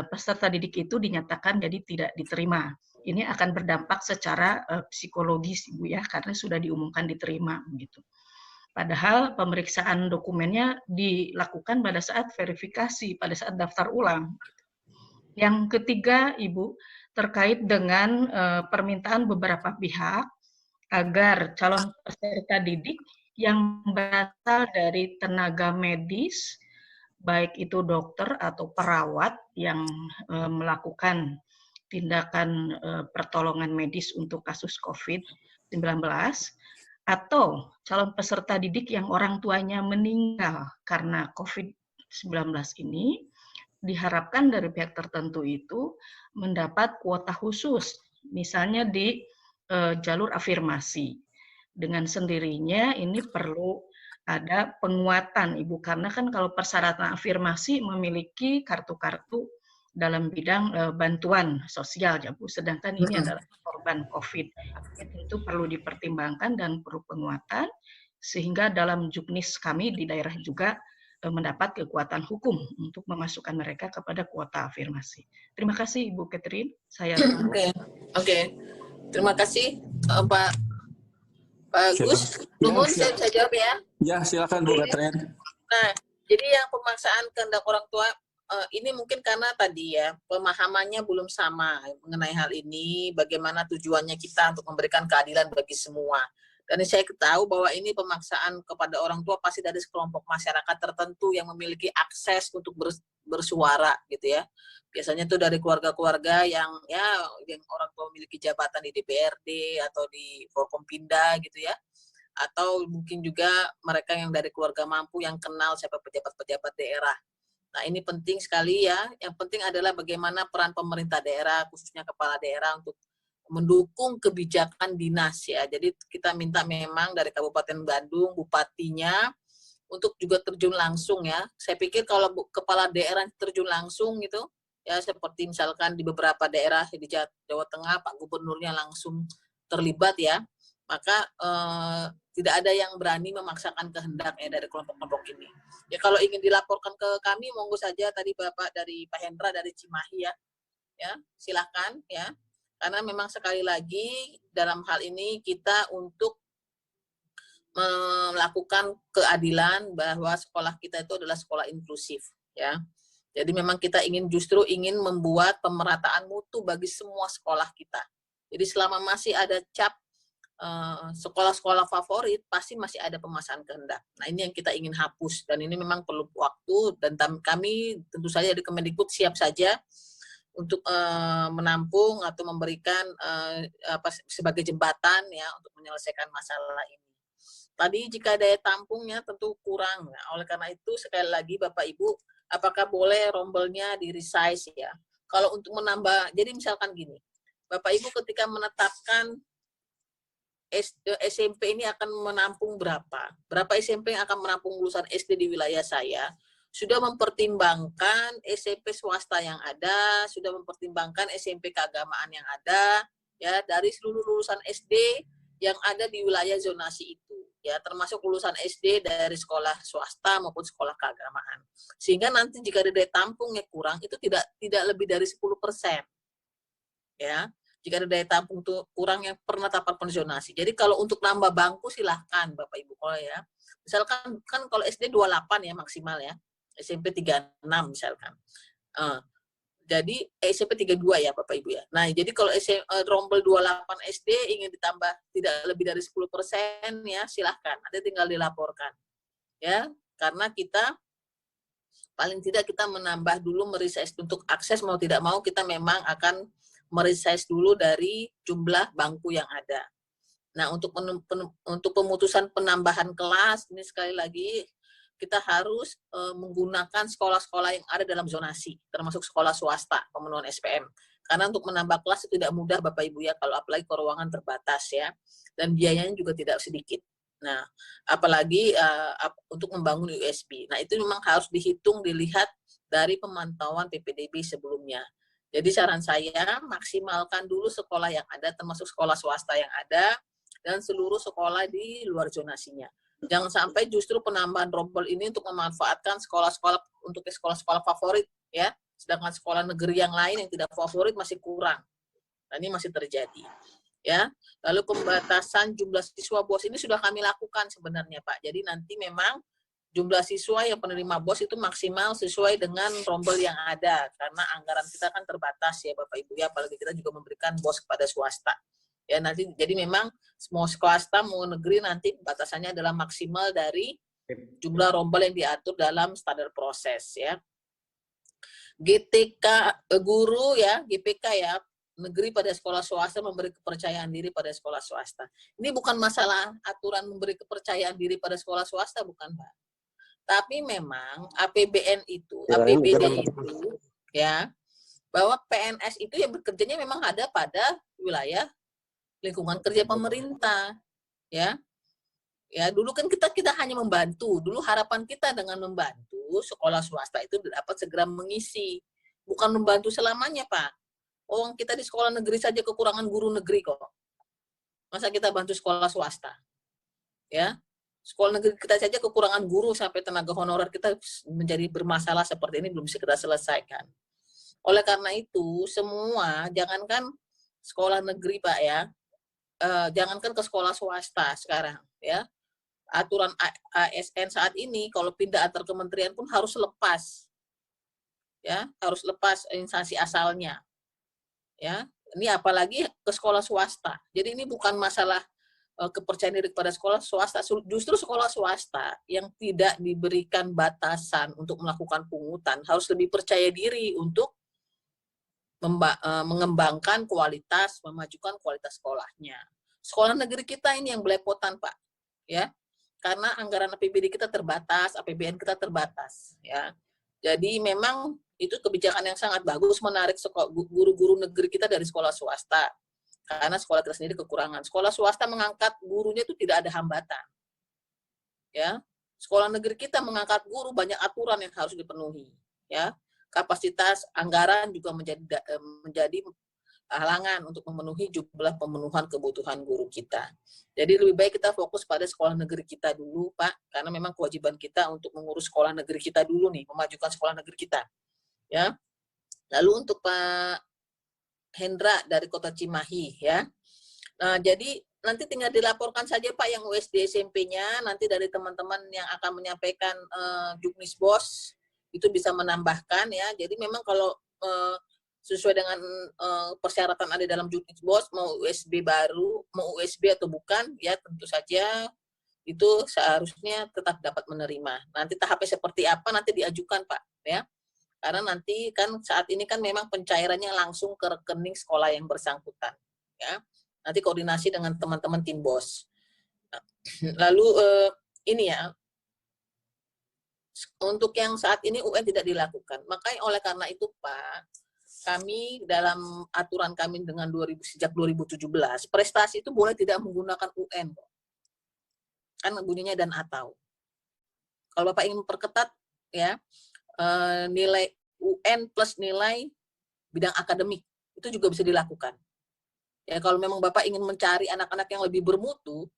peserta didik itu dinyatakan jadi tidak diterima. Ini akan berdampak secara psikologis, Ibu ya, karena sudah diumumkan diterima begitu. Padahal pemeriksaan dokumennya dilakukan pada saat verifikasi, pada saat daftar ulang. Yang ketiga, Ibu, terkait dengan permintaan beberapa pihak agar calon peserta didik yang berasal dari tenaga medis, baik itu dokter atau perawat yang melakukan tindakan pertolongan medis untuk kasus COVID-19, atau calon peserta didik yang orang tuanya meninggal karena COVID-19 ini, diharapkan dari pihak tertentu itu mendapat kuota khusus, misalnya di jalur afirmasi. Dengan sendirinya ini perlu ada penguatan, Ibu, karena kan kalau persyaratan afirmasi memiliki kartu-kartu dalam bidang bantuan sosial, ya Bu, sedangkan ini adalah korban COVID. Itu perlu dipertimbangkan dan perlu penguatan, sehingga dalam juknis kami di daerah juga mendapat kekuatan hukum untuk memasukkan mereka kepada kuota afirmasi. Terima kasih Ibu Catherine. Saya Oke. Terima kasih Pak Gus. Nuhun, saya bisa jawab ya. Ya, silakan Bu Catherine. Nah, jadi yang pemaksaan kehendak orang tua ini mungkin karena tadi ya pemahamannya belum sama mengenai hal ini, bagaimana tujuannya kita untuk memberikan keadilan bagi semua. Dan saya tahu bahwa ini pemaksaan kepada orang tua pasti dari sekelompok masyarakat tertentu yang memiliki akses untuk bersuara gitu ya. Biasanya itu dari keluarga-keluarga yang orang tua memiliki jabatan di DPRD atau di Forkompinda gitu ya. Atau mungkin juga mereka yang dari keluarga mampu yang kenal siapa pejabat-pejabat daerah. Nah, ini penting sekali ya. Yang penting adalah bagaimana peran pemerintah daerah, khususnya kepala daerah untuk mendukung kebijakan dinas ya. Jadi kita minta memang dari Kabupaten Bandung, bupatinya, untuk juga terjun langsung ya. Saya pikir kalau kepala daerah terjun langsung gitu, ya seperti misalkan di beberapa daerah di Jawa Tengah, Pak Gubernurnya langsung terlibat ya, maka tidak ada yang berani memaksakan kehendaknya dari kelompok-kelompok ini. Ya kalau ingin dilaporkan ke kami, monggo saja tadi Bapak dari Pak Hendra dari Cimahi ya silakan ya. Karena memang sekali lagi dalam hal ini kita untuk melakukan keadilan bahwa sekolah kita itu adalah sekolah inklusif ya. Jadi memang kita justru ingin membuat pemerataan mutu bagi semua sekolah kita. Jadi selama masih ada cap sekolah-sekolah favorit, pasti masih ada pemaksaan kehendak. Nah, ini yang kita ingin hapus, dan ini memang perlu waktu, dan kami tentu saja di Kemendikbud siap saja untuk menampung atau memberikan sebagai jembatan ya untuk menyelesaikan masalah ini. Tadi jika daya tampungnya tentu kurang. Nah, oleh karena itu sekali lagi Bapak Ibu, apakah boleh rombelnya di resize ya? Kalau untuk menambah, jadi misalkan gini, Bapak Ibu ketika menetapkan SMP ini akan menampung berapa SMP yang akan menampung lulusan SD di wilayah saya, sudah mempertimbangkan SMP swasta yang ada, sudah mempertimbangkan SMP keagamaan yang ada, ya dari seluruh lulusan SD yang ada di wilayah zonasi itu, ya termasuk lulusan SD dari sekolah swasta maupun sekolah keagamaan. Sehingga nanti jika daya tampungnya kurang, itu tidak lebih dari 10%, ya. Jika ada daya tampung itu kurang yang penetapan zonasi. Jadi kalau untuk nambah bangku silahkan Bapak Ibu kalau ya. Misalkan kan kalau SD 28 ya maksimal ya. SMP 36 misalkan. Jadi SMP 32 ya Bapak Ibu ya. Nah, jadi kalau rombel 28 SD ingin ditambah tidak lebih dari 10% ya silahkan. Nanti tinggal dilaporkan. Ya, karena kita paling tidak kita menambah dulu meriset untuk akses mau tidak mau kita memang akan meriset dulu dari jumlah bangku yang ada. Nah, untuk pemutusan penambahan kelas, ini sekali lagi kita harus menggunakan sekolah-sekolah yang ada dalam zonasi, termasuk sekolah swasta, pemenuhan SPM. Karena untuk menambah kelas itu tidak mudah Bapak Ibu ya, kalau apalagi ke ruangan terbatas ya, dan biayanya juga tidak sedikit. Nah, apalagi untuk membangun USB. Nah, itu memang harus dihitung, dilihat dari pemantauan PPDB sebelumnya. Jadi saran saya maksimalkan dulu sekolah yang ada, termasuk sekolah swasta yang ada, dan seluruh sekolah di luar zonasinya. Jangan sampai justru penambahan rombel ini untuk memanfaatkan sekolah-sekolah untuk sekolah-sekolah favorit, ya. Sedangkan sekolah negeri yang lain yang tidak favorit masih kurang. Nah, ini masih terjadi. Ya, lalu pembatasan jumlah siswa BOS ini sudah kami lakukan sebenarnya Pak. Jadi nanti memang jumlah siswa yang penerima BOS itu maksimal sesuai dengan rombel yang ada, karena anggaran kita kan terbatas ya Bapak Ibu ya, apalagi kita juga memberikan BOS kepada swasta. Ya nanti jadi memang mau swasta mau negeri nanti batasannya adalah maksimal dari jumlah rombel yang diatur dalam standar proses ya. GTK guru ya, GPK ya, negeri pada sekolah swasta memberi kepercayaan diri pada sekolah swasta. Ini bukan masalah aturan memberi kepercayaan diri pada sekolah swasta, bukan Pak. Tapi memang APBD itu ya, bahwa PNS itu yang bekerjanya memang ada pada wilayah lingkungan kerja pemerintah, ya. Ya, dulu kan kita hanya membantu. Dulu harapan kita dengan membantu sekolah swasta itu dapat segera mengisi, bukan membantu selamanya, Pak. Orang kita di sekolah negeri saja kekurangan guru negeri kok. Masa kita bantu sekolah swasta? Ya. Sekolah negeri kita saja kekurangan guru sampai tenaga honorer kita menjadi bermasalah seperti ini belum bisa kita selesaikan. Oleh karena itu, semua jangankan sekolah negeri Pak ya, jangankan ke sekolah swasta sekarang ya, aturan ASN saat ini kalau pindah antar kementerian pun harus lepas, ya harus lepas instansi asalnya, ya ini apalagi ke sekolah swasta. Jadi ini bukan masalah kepercayaan diri kepada sekolah swasta, justru sekolah swasta yang tidak diberikan batasan untuk melakukan pungutan harus lebih percaya diri untuk mengembangkan kualitas, memajukan kualitas sekolahnya. Sekolah negeri kita ini yang belepotan, Pak, ya, karena anggaran APBD kita terbatas, APBN kita terbatas, ya. Jadi memang itu kebijakan yang sangat bagus menarik guru-guru negeri kita dari sekolah swasta. Karena sekolah kita sendiri kekurangan. Sekolah swasta mengangkat gurunya itu tidak ada hambatan. Ya, sekolah negeri kita mengangkat guru banyak aturan yang harus dipenuhi. Ya, kapasitas anggaran juga menjadi halangan untuk memenuhi jumlah pemenuhan kebutuhan guru kita. Jadi lebih baik kita fokus pada sekolah negeri kita dulu, Pak, karena memang kewajiban kita untuk mengurus sekolah negeri kita dulu nih, memajukan sekolah negeri kita. Ya, lalu untuk Pak Hendra dari Kota Cimahi ya. Nah, jadi nanti tinggal dilaporkan saja Pak yang USD SMP-nya, nanti dari teman-teman yang akan menyampaikan Juknis BOS itu bisa menambahkan ya. Jadi memang kalau sesuai dengan persyaratan ada dalam Juknis BOS, mau USB baru, mau USB atau bukan, ya tentu saja itu seharusnya tetap dapat menerima. Nanti tahapnya seperti apa nanti diajukan Pak ya. Karena nanti kan saat ini kan memang pencairannya langsung ke rekening sekolah yang bersangkutan. Ya, nanti koordinasi dengan teman-teman tim BOS. Lalu ini ya, untuk yang saat ini UN tidak dilakukan. Makanya oleh karena itu Pak, kami dalam aturan kami dengan sejak 2017, prestasi itu boleh tidak menggunakan UN. Kan bunyinya dan atau. Kalau Bapak ingin memperketat ya, nilai UN plus nilai bidang akademik, itu juga bisa dilakukan. Ya, kalau memang Bapak ingin mencari anak-anak yang lebih bermutu,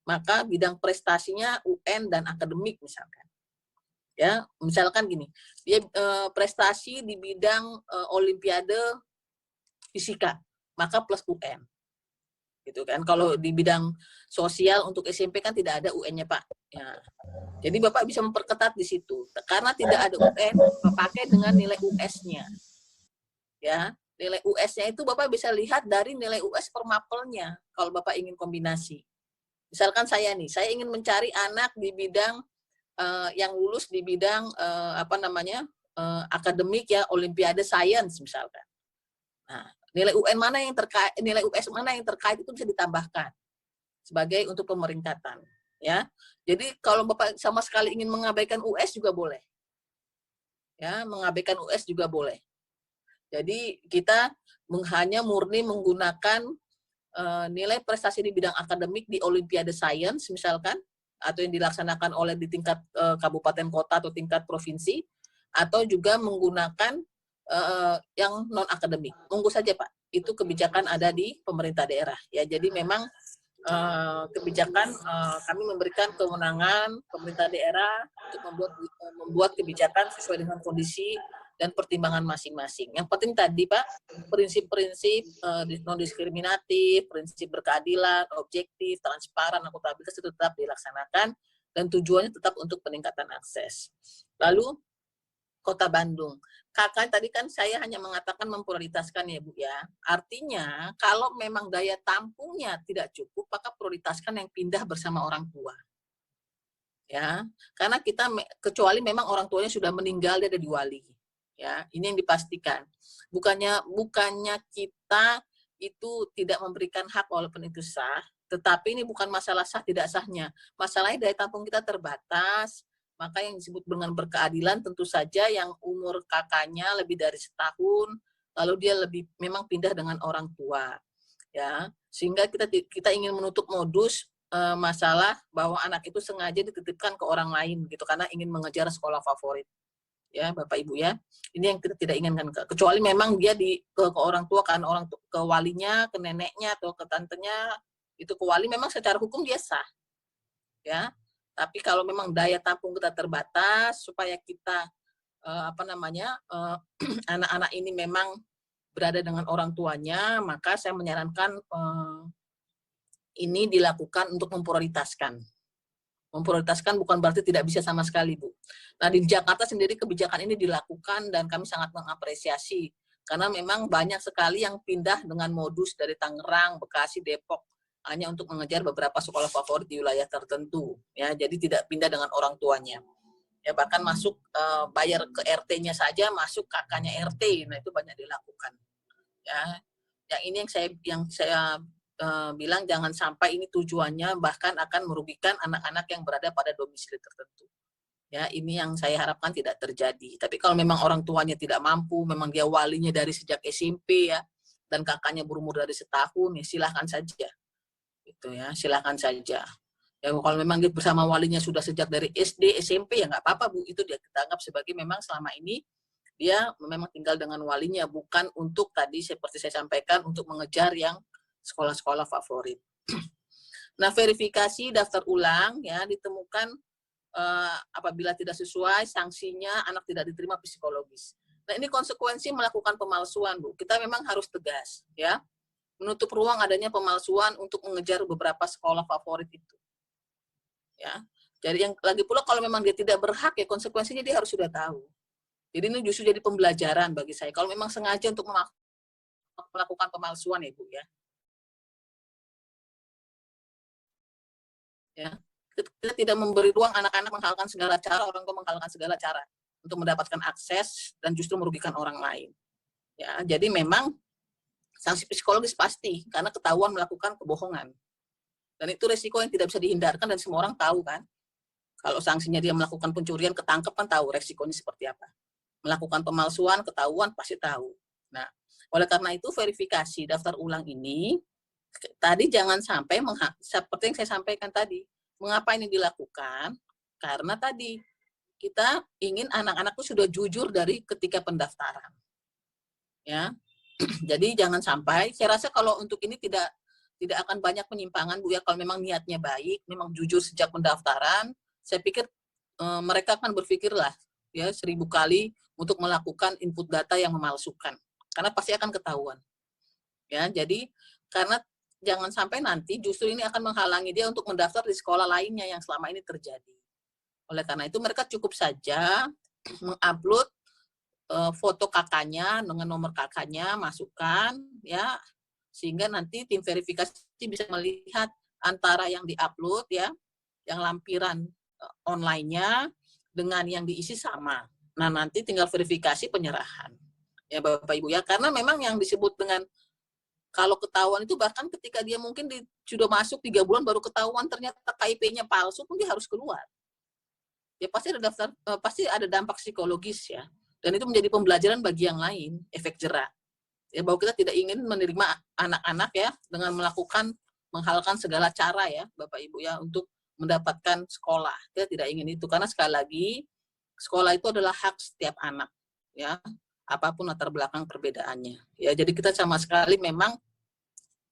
maka bidang prestasinya UN dan akademik misalkan. Ya, misalkan gini, dia prestasi di bidang olimpiade fisika, maka plus UN. Gitu kan. Kalau di bidang sosial untuk SMP kan tidak ada UN-nya, Pak. Ya. Jadi Bapak bisa memperketat di situ. Karena tidak ada UN, pakai dengan nilai US-nya. Ya, nilai US-nya itu Bapak bisa lihat dari nilai US per mapelnya kalau Bapak ingin kombinasi. Misalkan saya nih, saya ingin mencari anak di bidang yang lulus di bidang akademik ya, Olimpiade Science misalkan. Nah, nilai UN mana yang terkait, nilai US mana yang terkait itu bisa ditambahkan sebagai untuk pemeringkatan, ya. Jadi kalau Bapak sama sekali ingin mengabaikan US juga boleh, ya, mengabaikan US juga boleh. Jadi kita hanya murni menggunakan nilai prestasi di bidang akademik di Olimpiade Science misalkan, atau yang dilaksanakan oleh di tingkat kabupaten kota atau tingkat provinsi, atau juga menggunakan yang non akademik. Monggo saja Pak, itu kebijakan ada di pemerintah daerah ya. Jadi memang kebijakan kami memberikan kewenangan pemerintah daerah untuk membuat kebijakan sesuai dengan kondisi dan pertimbangan masing-masing. Yang penting tadi Pak, prinsip-prinsip non-diskriminatif, prinsip berkeadilan, objektif, transparan, akuntabilitas itu tetap dilaksanakan dan tujuannya tetap untuk peningkatan akses. Lalu Kota Bandung. Kakak tadi kan saya hanya mengatakan memprioritaskan ya Bu ya. Artinya kalau memang daya tampungnya tidak cukup, maka prioritaskan yang pindah bersama orang tua. Ya, karena kita kecuali memang orang tuanya sudah meninggal, dia ada di wali. Ya, ini yang dipastikan. Bukannya kita itu tidak memberikan hak walaupun itu sah, tetapi ini bukan masalah sah tidak sahnya. Masalahnya daya tampung kita terbatas. Maka yang disebut dengan berkeadilan tentu saja yang umur kakaknya lebih dari setahun, lalu dia memang pindah dengan orang tua, ya. Sehingga kita ingin menutup modus masalah bahwa anak itu sengaja dititipkan ke orang lain gitu karena ingin mengejar sekolah favorit, ya Bapak Ibu ya. Ini yang kita tidak inginkan, kecuali memang dia ke orang tua kan, ke walinya, ke neneknya atau ke tantenya itu ke wali, memang secara hukum dia sah, ya. Tapi kalau memang daya tampung kita terbatas, supaya kita anak-anak ini memang berada dengan orang tuanya, maka saya menyarankan ini dilakukan untuk memprioritaskan. Memprioritaskan bukan berarti tidak bisa sama sekali, Bu. Nah, di Jakarta sendiri kebijakan ini dilakukan dan kami sangat mengapresiasi. Karena memang banyak sekali yang pindah dengan modus dari Tangerang, Bekasi, Depok, hanya untuk mengejar beberapa sekolah favorit di wilayah tertentu, ya. Jadi tidak pindah dengan orang tuanya, ya. Bahkan masuk bayar ke RT-nya saja, masuk kakaknya RT, nah itu banyak dilakukan, ya. Yang ini yang saya bilang jangan sampai ini tujuannya bahkan akan merugikan anak-anak yang berada pada domisili tertentu, ya. Ini yang saya harapkan tidak terjadi. Tapi kalau memang orang tuanya tidak mampu, memang dia walinya dari sejak SMP ya, dan kakaknya berumur dari setahun, ya silahkan saja. Itu ya, silakan saja. Ya kalau memang dia bersama walinya sudah sejak dari SD, SMP ya nggak apa-apa Bu, itu dia kita anggap sebagai memang selama ini dia memang tinggal dengan walinya, bukan untuk tadi seperti saya sampaikan untuk mengejar yang sekolah-sekolah favorit. Nah, verifikasi daftar ulang ya ditemukan apabila tidak sesuai, sanksinya anak tidak diterima psikologis. Nah, ini konsekuensi melakukan pemalsuan Bu. Kita memang harus tegas ya. Menutup ruang adanya pemalsuan untuk mengejar beberapa sekolah favorit itu, ya. Jadi yang lagi pula kalau memang dia tidak berhak ya konsekuensinya dia harus sudah tahu. Jadi ini justru jadi pembelajaran bagi saya. Kalau memang sengaja untuk melakukan pemalsuan ya Bu ya. Ya, kita tidak memberi ruang anak-anak menghalalkan segala cara, orang tua menghalalkan segala cara. untuk mendapatkan akses dan justru merugikan orang lain. Ya, jadi memang sanksi psikologis pasti karena ketahuan melakukan kebohongan. Dan itu resiko yang tidak bisa dihindarkan dan semua orang tahu kan. Kalau sanksinya dia melakukan pencurian, ketangkep kan tahu resikonya seperti apa. Melakukan pemalsuan, ketahuan pasti tahu. Nah, oleh karena itu verifikasi daftar ulang ini tadi jangan sampai seperti yang saya sampaikan tadi. Mengapa ini dilakukan? Karena tadi kita ingin anak-anak itu sudah jujur dari ketika pendaftaran. Ya. Jadi jangan sampai, saya rasa kalau untuk ini tidak akan banyak penyimpangan Bu ya, kalau memang niatnya baik, memang jujur sejak pendaftaran, saya pikir mereka akan berpikirlah ya 1000 kali untuk melakukan input data yang memalsukan. Karena pasti akan ketahuan. Ya, jadi karena jangan sampai nanti justru ini akan menghalangi dia untuk mendaftar di sekolah lainnya yang selama ini terjadi. Oleh karena itu mereka cukup saja mengupload foto kakaknya dengan nomor kakaknya, masukkan ya, sehingga nanti tim verifikasi bisa melihat antara yang diupload ya, yang lampiran online-nya dengan yang diisi sama. Nah, nanti tinggal verifikasi penyerahan. Ya Bapak Ibu ya, karena memang yang disebut dengan kalau ketahuan itu bahkan ketika dia mungkin sudah masuk 3 bulan baru ketahuan ternyata KIP-nya palsu pun dia harus keluar. Ya pasti ada dampak psikologis ya. Dan itu menjadi pembelajaran bagi yang lain, efek jerak. Ya, bahwa kita tidak ingin menerima anak-anak ya dengan menghalalkan segala cara ya, Bapak Ibu ya, untuk mendapatkan sekolah. Kita tidak ingin itu karena sekali lagi sekolah itu adalah hak setiap anak ya, apapun latar belakang perbedaannya. Ya, jadi kita sama sekali memang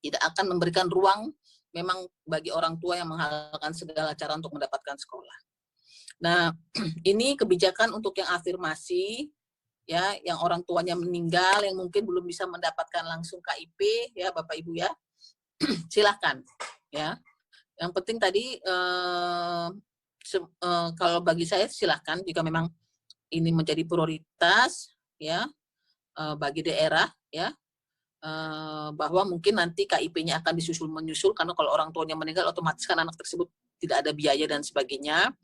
tidak akan memberikan ruang memang bagi orang tua yang menghalalkan segala cara untuk mendapatkan sekolah. Nah, ini kebijakan untuk yang afirmasi, ya, yang orang tuanya meninggal, yang mungkin belum bisa mendapatkan langsung KIP, ya, Bapak Ibu ya, silakan, ya. Yang penting tadi, kalau bagi saya silakan jika memang ini menjadi prioritas, ya, bagi daerah, ya, bahwa mungkin nanti KIP-nya akan menyusul karena kalau orang tuanya meninggal otomatis kan anak tersebut tidak ada biaya dan sebagainya.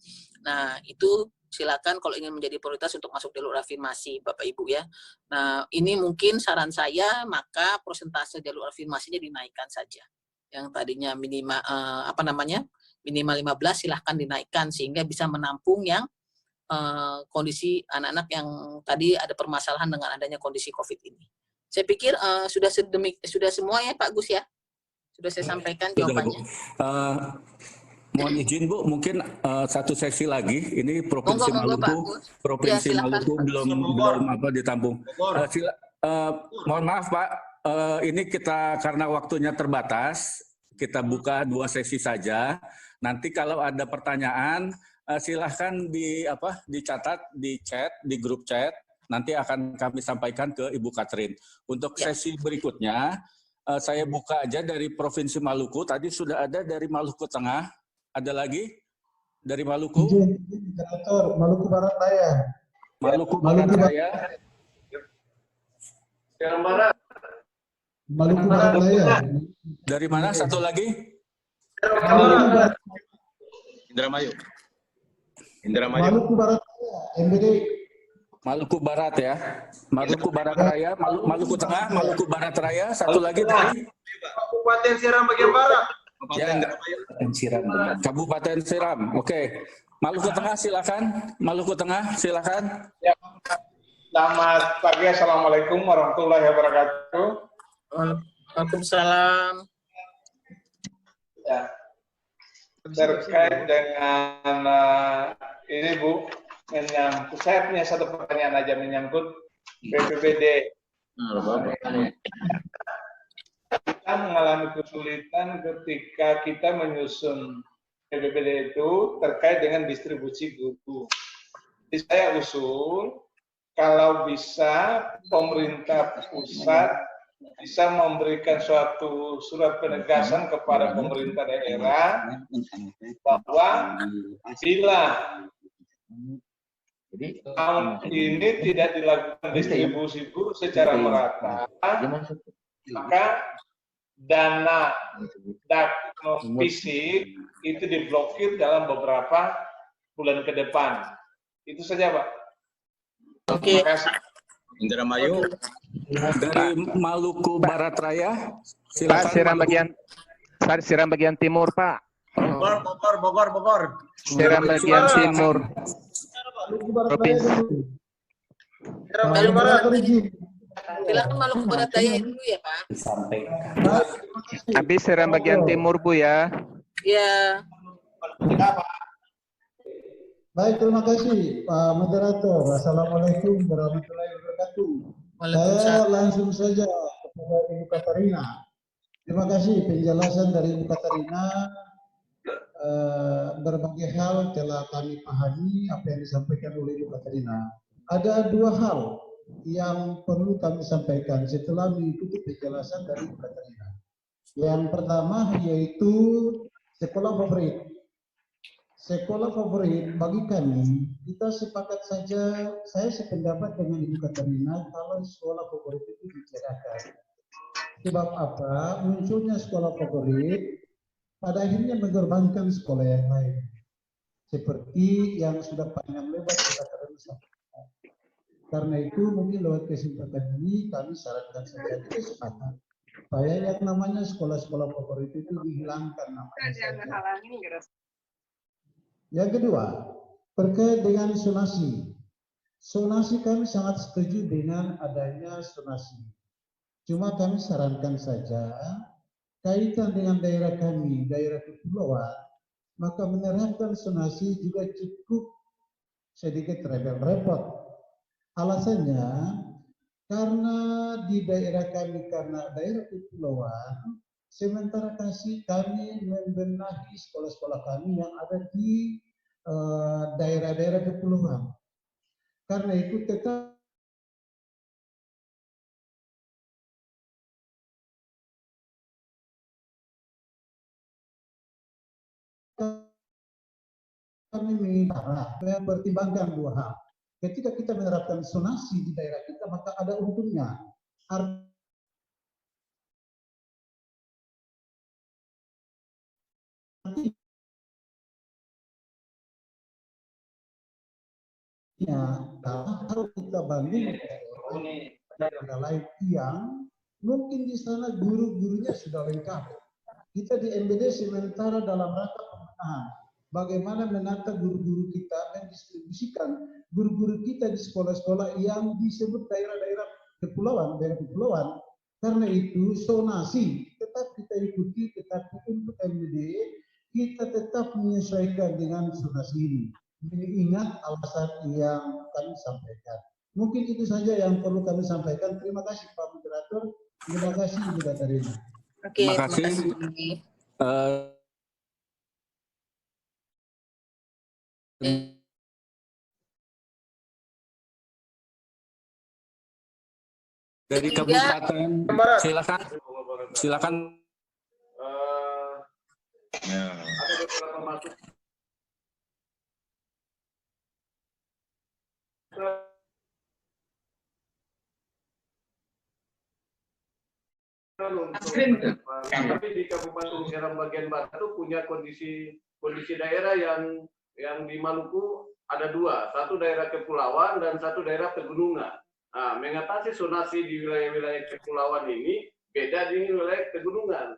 Nah, itu silakan kalau ingin menjadi prioritas untuk masuk jalur afirmasi Bapak Ibu ya. Nah, ini mungkin saran saya, maka persentase jalur afirmasinya dinaikkan saja. Yang tadinya minimal minimal 15 silahkan dinaikkan sehingga bisa menampung yang kondisi anak-anak yang tadi ada permasalahan dengan adanya kondisi COVID ini. Saya pikir sudah semua ya Pak Gus ya. Sudah saya sampaikan jawabannya. Mohon izin Bu, mungkin satu sesi lagi. Ini Provinsi Maluku, ya, belum ditampung. Mohon maaf Pak, ini kita karena waktunya terbatas, kita buka 2 sesi saja. Nanti kalau ada pertanyaan, silahkan dicatat di chat, di grup chat. Nanti akan kami sampaikan ke Ibu Katrin. Untuk sesi berikutnya, saya buka aja dari Provinsi Maluku. Tadi sudah ada dari Maluku Tengah. Ada lagi dari Maluku? Maluku Barat Raya. Maluku Barat Raya. Maluku Barat Raya. Dari mana? Satu lagi? Indramayu. Maluku Barat Raya. MBD. Maluku Barat ya. Maluku Barat Raya, Maluku Tengah, Maluku Barat Raya. Satu lagi tadi. Kabupaten Seram bagian barat. Kabupaten Seram. Oke. Maluku Tengah silakan. Maluku Tengah silakan. Ya. Selamat pagi. Assalamualaikum warahmatullahi wabarakatuh. Waalaikumsalam. Ya. Terkait dengan ini Bu, saya punya satu pertanyaan aja menyangkut BPBD. Kita mengalami kesulitan ketika kita menyusun BPBD itu terkait dengan distribusi guru. Jadi saya usul kalau bisa pemerintah pusat bisa memberikan suatu surat penegasan kepada pemerintah daerah bahwa bila tahun ini tidak dilakukan distribusi guru secara merata, maka dana fisik itu diblokir dalam beberapa bulan ke depan. Itu saja Pak. Terima kasih. Indramayu. Dari Maluku Barat Raya, Pak, silakan. Seram bagian timur, Pak. Bogor. Seram bagian timur. Maluku Barat Provinsi. Daya dulu. Maluku Barat. Moderator izin. Silakan Maluku Barat Daya dulu ya Pak. Baik, terima kasih. Habis seram bagian timur, Bu ya. Ya. Baik, terima kasih Pak Moderator. Assalamualaikum warahmatullahi wabarakatuh. Saya langsung saja kepada Ibu Katarina. Terima kasih penjelasan dari Ibu Katarina. Berbagai hal telah kami pahami apa yang disampaikan oleh Ibu Katarina. Ada dua hal yang perlu kami sampaikan setelah mengikuti penjelasan dari Ibu Katarina. Yang pertama yaitu sekolah favorit. Sekolah favorit bagi kami, kita sepakat saja, saya sependapat dengan Ibu Katarina kalau sekolah favorit itu ditiadakan. Sebab apa? Munculnya sekolah favorit pada akhirnya mengorbankan sekolah yang lain. Seperti yang sudah panjang lebar kita sampaikan. Karena itu mungkin lewat kesempatan ini kami sarankan saja kita sepakat supaya yang namanya sekolah-sekolah favorit itu dihilangkan namanya saja. Yang kedua, terkait dengan zonasi. Zonasi kami sangat setuju dengan adanya zonasi. Cuma kami sarankan saja, kaitan dengan daerah kami, daerah kepulauan, maka menerapkan zonasi juga cukup sedikit repot. Alasannya, karena di daerah kami, karena daerah kepulauan, sementara kami membenahi sekolah-sekolah kami yang ada di daerah-daerah kepulauan. Karena itu tetap kami mempertimbangkan dua hal. Ketika kita menerapkan zonasi di daerah kita, maka ada untungnya. Kalau kita banding daerah lain yang mungkin di sana guru-gurunya sudah lengkap. Kita di MBD sementara dalam rangka pembenahan. Bagaimana menata guru-guru kita dan distribusikan guru-guru kita di sekolah-sekolah yang disebut daerah-daerah kepulauan, daerah kepulauan. Karena itu zonasi tetap kita ikuti, tetapi untuk MBD kita tetap menyesuaikan dengan zonasi ini. Jadi ingat alasan yang kami sampaikan. Mungkin itu saja yang perlu kami sampaikan. Terima kasih Pak Moderator. Terima kasih Ibu Katarina. Oke, Terima kasih. Dari kabupaten, silakan. Ada beberapa masuk. Tapi di Kabupaten Seram bagian barat itu punya kondisi daerah yang di Maluku ada dua, satu daerah kepulauan dan satu daerah pegunungan. Nah, mengatasi zonasi di wilayah-wilayah kepulauan ini beda di wilayah pegunungan.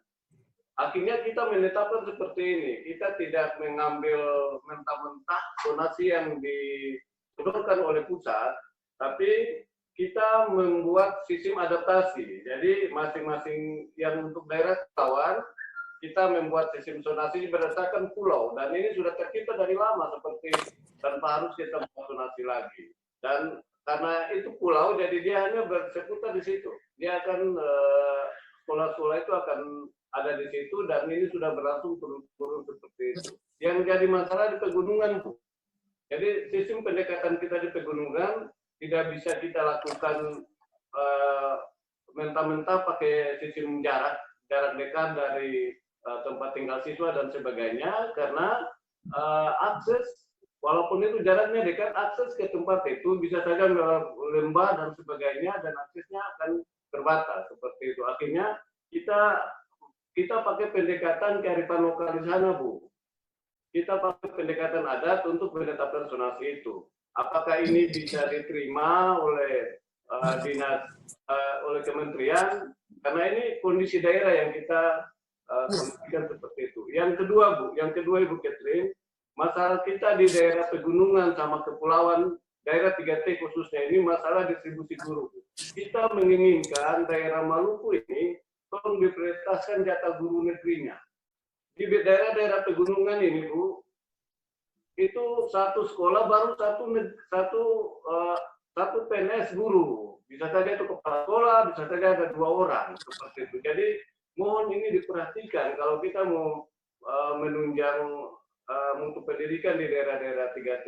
Akhirnya kita menetapkan seperti ini, kita tidak mengambil mentah-mentah zonasi yang diturunkan oleh pusat, tapi kita membuat sistem adaptasi. Jadi masing-masing yang untuk daerah kepulauan, kita membuat sistem zonasi berdasarkan pulau. Dan ini sudah tercipta dari lama seperti tanpa harus kita buat zonasi lagi. Dan karena itu pulau, jadi dia hanya berseputar di situ. Dia akan, sekolah-sekolah itu akan ada di situ dan ini sudah berlangsung turun seperti itu. Yang jadi masalah di pegunungan, Bu. Jadi sistem pendekatan kita di pegunungan tidak bisa kita lakukan mentah-mentah pakai sistem jarak dekat dari tempat tinggal siswa dan sebagainya, karena akses walaupun itu jaraknya dekat, akses ke tempat itu bisa saja lembah dan sebagainya dan aksesnya akan terbatas seperti itu. Akhirnya kita pakai pendekatan kearifan lokal di sana, Bu. Kita pakai pendekatan adat untuk menetapkan zonasi itu. apakah ini bisa diterima oleh dinas, oleh kementerian, karena ini kondisi daerah yang kita kondisikan seperti itu. Yang kedua Ibu Catherine, masalah kita di daerah pegunungan sama kepulauan, daerah 3T khususnya ini masalah distribusi guru. Kita menginginkan daerah Maluku ini tolong diprioritaskan jatah guru negerinya. Di daerah-daerah pegunungan ini, Bu, itu satu sekolah baru satu PNS guru. Bisa saja itu kepala sekolah, bisa saja ada 2 orang seperti itu. Jadi mohon ini diperhatikan kalau kita mau menunjang mutu pendidikan di daerah-daerah 3T.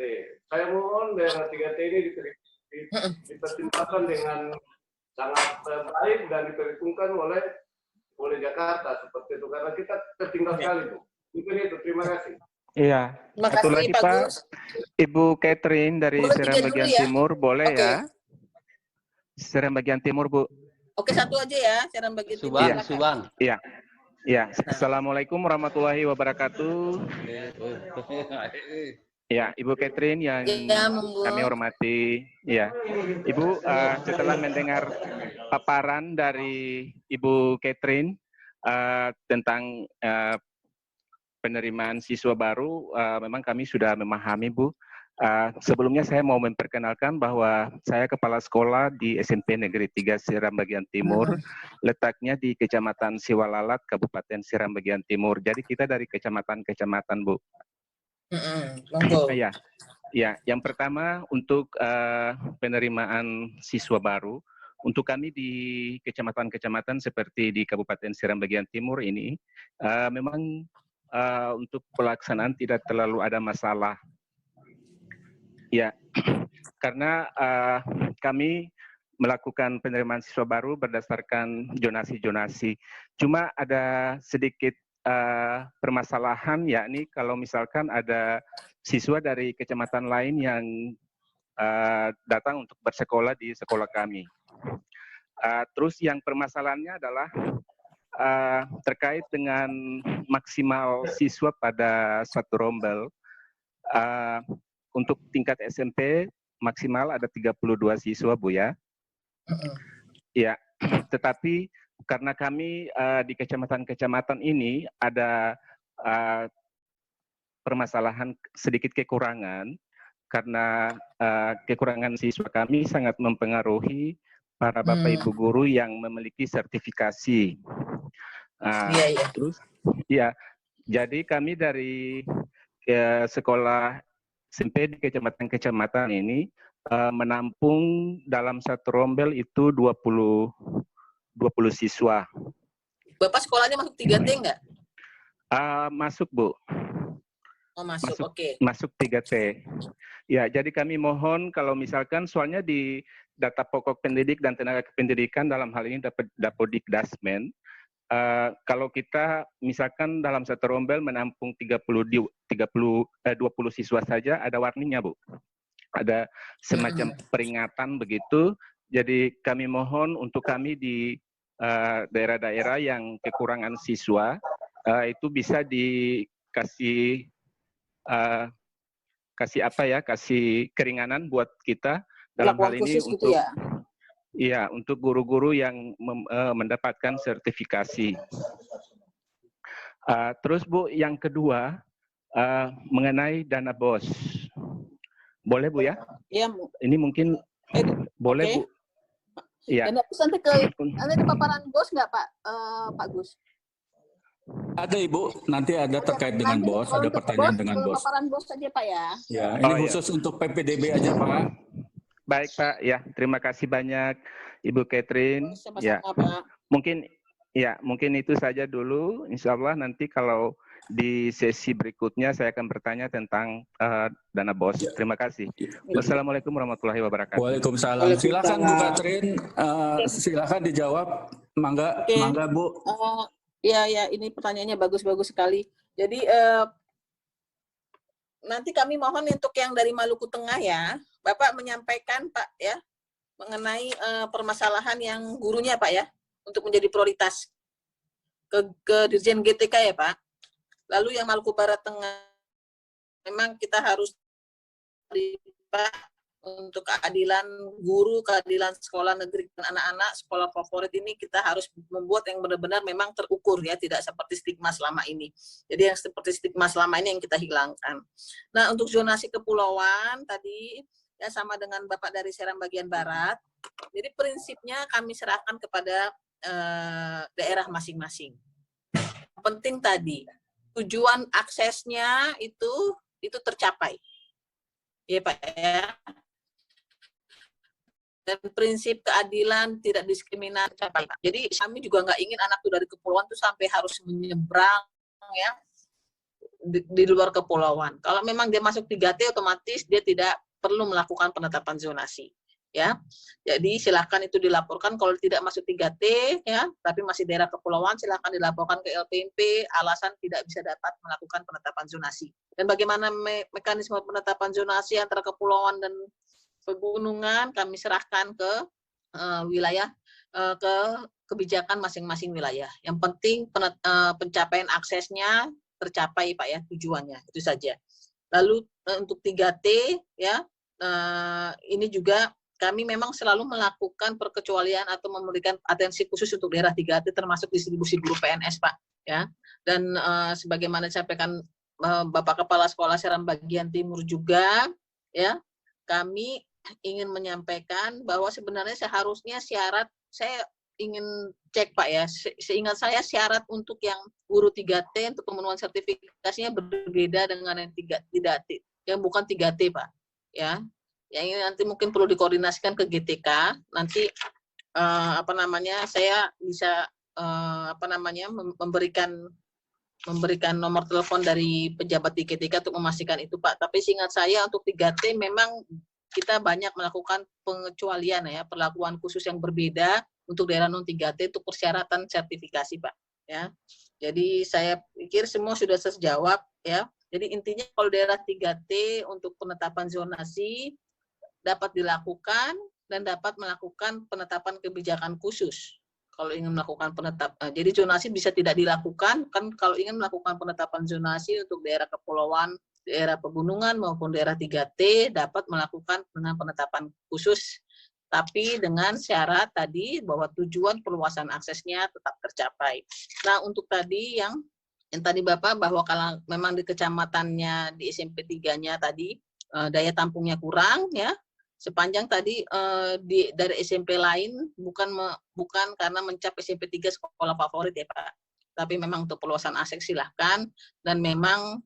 Saya mohon daerah 3T ini dipertimbangkan dengan sangat baik dan diperhitungkan oleh Jakarta seperti itu, karena kita tertinggal sekali, Bu. Mungkin itu, terima kasih. Iya. Terima Satu kasih, lagi Pak Pak, Gus. Ibu Catherine dari Boleh Seram 3 dulu bagian ya? timur, boleh Oke. ya? Seram bagian timur, Bu. Oke, 1 aja ya, Seram bagian timur. Iya. Silakan. Subang. Iya. Iya. Assalamualaikum warahmatullahi wabarakatuh. Ya, Ibu Catherine yang Ya, monggo. kami hormati. Ya, Ibu, setelah mendengar paparan dari Ibu Catherine tentang penerimaan siswa baru, memang kami sudah memahami, Bu. Sebelumnya saya mau memperkenalkan bahwa saya kepala sekolah di SMP Negeri 3 Seram bagian timur, letaknya di Kecamatan Siwalalat, Kabupaten Seram bagian timur. Jadi kita dari kecamatan-kecamatan, Bu. Monggo. Ya, yang pertama untuk penerimaan siswa baru, untuk kami di kecamatan-kecamatan seperti di Kabupaten Seram bagian timur ini, memang untuk pelaksanaan tidak terlalu ada masalah. Ya, karena kami melakukan penerimaan siswa baru berdasarkan zonasi-zonasi. Cuma ada sedikit permasalahan, yakni kalau misalkan ada siswa dari kecamatan lain yang datang untuk bersekolah di sekolah kami. Terus yang permasalahannya adalah terkait dengan maksimal siswa pada satu rombel. Untuk tingkat SMP maksimal ada 32 siswa, Bu ya. Ya, tetapi karena kami di kecamatan-kecamatan ini ada permasalahan sedikit kekurangan, karena kekurangan siswa kami sangat mempengaruhi para Bapak Ibu guru yang memiliki sertifikasi. Terus, ya, jadi kami dari sekolah SMP di kecamatan-kecamatan ini menampung dalam satu rombel itu 20 siswa. Bapak sekolahnya masuk 3T enggak? Masuk, Bu. Oh, masuk. Oke. Masuk 3T. Ya, jadi kami mohon kalau misalkan soalnya di data pokok pendidik dan tenaga kependidikan dalam hal ini Dapodikdasmen, kalau kita misalkan dalam satu rombel menampung 20 siswa saja, ada warningnya, Bu. Ada semacam peringatan begitu. Jadi kami mohon untuk kami di daerah-daerah yang kekurangan siswa, itu bisa dikasih kasih keringanan buat kita dalam hal ini untuk gitu ya? Iya, untuk guru-guru yang mendapatkan sertifikasi. Terus Bu, yang kedua mengenai dana BOS. Boleh Bu ya? Iya, Bu. Ini mungkin boleh Bu. Iya. Dana BOS nanti ada paparan BOS nggak Pak Gus? Ada Ibu, nanti ada terkait dengan BOS, ada pertanyaan dengan BOS. Paparan BOS saja Pak ya. Ya, ini khusus untuk PPDB aja Pak. Baik Pak, ya terima kasih banyak Ibu Catherine. Ya, Pak. Mungkin itu saja dulu. Insya Allah nanti kalau di sesi berikutnya saya akan bertanya tentang dana BOS. Terima kasih. Wassalamualaikum warahmatullahi wabarakatuh. Waalaikumsalam. Silakan Bu Catherine, silakan dijawab. Mangga Bu. Ya, ini pertanyaannya bagus-bagus sekali. Jadi nanti kami mohon untuk yang dari Maluku Tengah ya, Bapak menyampaikan Pak ya mengenai permasalahan yang gurunya Pak ya, untuk menjadi prioritas ke Dirjen GTK ya Pak. Lalu yang Maluku Barat Tengah, memang kita harus Pak untuk keadilan guru, keadilan sekolah negeri dan anak-anak, sekolah favorit ini kita harus membuat yang benar-benar memang terukur ya, tidak seperti stigma selama ini. Jadi yang seperti stigma selama ini yang kita hilangkan. Nah, untuk zonasi kepulauan tadi ya sama dengan Bapak dari Seram bagian barat. Jadi prinsipnya kami serahkan kepada daerah masing-masing. Penting tadi tujuan aksesnya itu tercapai. Ya Pak ya. Dan prinsip keadilan tidak diskriminasi. Jadi kami juga nggak ingin anak tuh dari kepulauan tuh sampai harus menyeberang ya di luar kepulauan. Kalau memang dia masuk 3T otomatis dia tidak perlu melakukan penetapan zonasi ya. Jadi silakan itu dilaporkan kalau tidak masuk 3T ya, tapi masih daerah kepulauan silakan dilaporkan ke LPMP alasan tidak bisa dapat melakukan penetapan zonasi. Dan bagaimana mekanisme penetapan zonasi antara kepulauan dan pegunungan kami serahkan ke wilayah ke kebijakan masing-masing wilayah. Yang penting pencapaian aksesnya tercapai Pak ya, tujuannya itu saja. Lalu untuk 3T ya ini juga kami memang selalu melakukan perkecualian atau memberikan atensi khusus untuk daerah 3T termasuk distribusi guru PNS Pak ya. Dan sebagaimana disampaikan Bapak Kepala Sekolah Seram bagian timur juga ya, kami ingin menyampaikan bahwa sebenarnya seharusnya syarat, saya ingin cek Pak ya, seingat saya syarat untuk yang guru 3T untuk pemenuhan sertifikasinya berbeda dengan yang 3T, yang bukan 3T Pak ya. Yang ini nanti mungkin perlu dikoordinasikan ke GTK, nanti saya bisa memberikan nomor telepon dari pejabat di GTK untuk memastikan itu Pak. Tapi seingat saya untuk 3T memang kita banyak melakukan pengecualian ya, perlakuan khusus yang berbeda untuk daerah non 3T untuk persyaratan sertifikasi Pak ya. Jadi saya pikir semua sudah terjawab ya. Jadi intinya kalau daerah 3T untuk penetapan zonasi dapat dilakukan dan dapat melakukan penetapan kebijakan khusus. Kalau ingin melakukan jadi zonasi bisa tidak dilakukan kan kalau ingin melakukan penetapan zonasi untuk daerah kepulauan, daerah pegunungan maupun daerah 3T dapat melakukan dengan penetapan khusus, tapi dengan syarat tadi bahwa tujuan perluasan aksesnya tetap tercapai. Nah untuk tadi yang tadi Bapak bahwa kalau memang di kecamatannya di SMP 3-nya tadi daya tampungnya kurang ya, sepanjang tadi dari SMP lain bukan karena mencap SMP 3 sekolah favorit ya Pak, tapi memang untuk perluasan akses silahkan, dan memang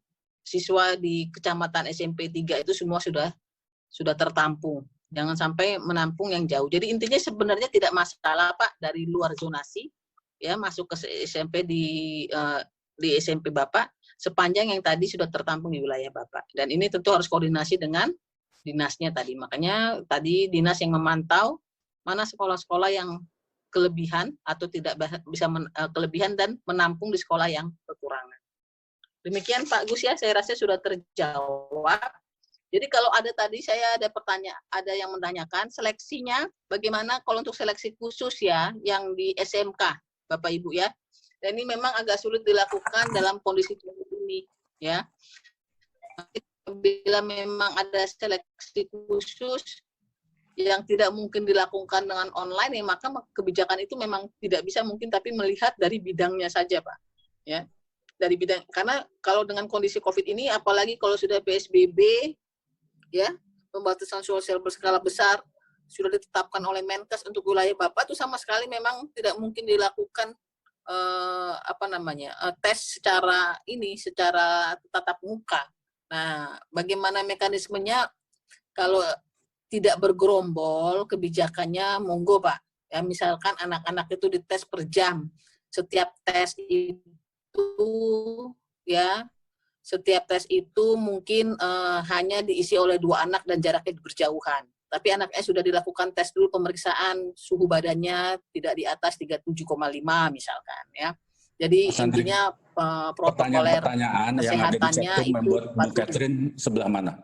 siswa di kecamatan SMP 3 itu semua sudah tertampung. Jangan sampai menampung yang jauh. Jadi intinya sebenarnya tidak masalah Pak dari luar zonasi ya masuk ke SMP di SMP Bapak sepanjang yang tadi sudah tertampung di wilayah Bapak. Dan ini tentu harus koordinasi dengan dinasnya tadi. Makanya tadi dinas yang memantau mana sekolah-sekolah yang kelebihan atau tidak bisa kelebihan dan menampung di sekolah yang kekurangan. Demikian Pak Gus ya, saya rasa sudah terjawab. Jadi kalau ada tadi saya ada pertanyaan, ada yang menanyakan seleksinya bagaimana kalau untuk seleksi khusus ya yang di SMK Bapak Ibu ya. Dan ini memang agak sulit dilakukan dalam kondisi ini ya. Bila memang ada seleksi khusus yang tidak mungkin dilakukan dengan online ya, maka kebijakan itu memang tidak bisa mungkin, tapi melihat dari bidangnya saja Pak ya. Dari bidang, karena kalau dengan kondisi COVID ini, apalagi kalau sudah PSBB, ya, pembatasan sosial berskala besar, sudah ditetapkan oleh Menkes untuk wilayah Bapak, itu sama sekali memang tidak mungkin dilakukan tes secara tatap muka. Nah, bagaimana mekanismenya kalau tidak bergerombol kebijakannya, monggo Pak. Ya, misalkan anak-anak itu dites per jam, setiap tes setiap tes itu mungkin hanya diisi oleh 2 anak dan jaraknya berjauhan. Tapi anaknya sudah dilakukan tes dulu pemeriksaan suhu badannya tidak di atas 37,5 misalkan ya. Jadi intinya protokoler kesehatannya itu membuat Bu Catherine sebelah mana?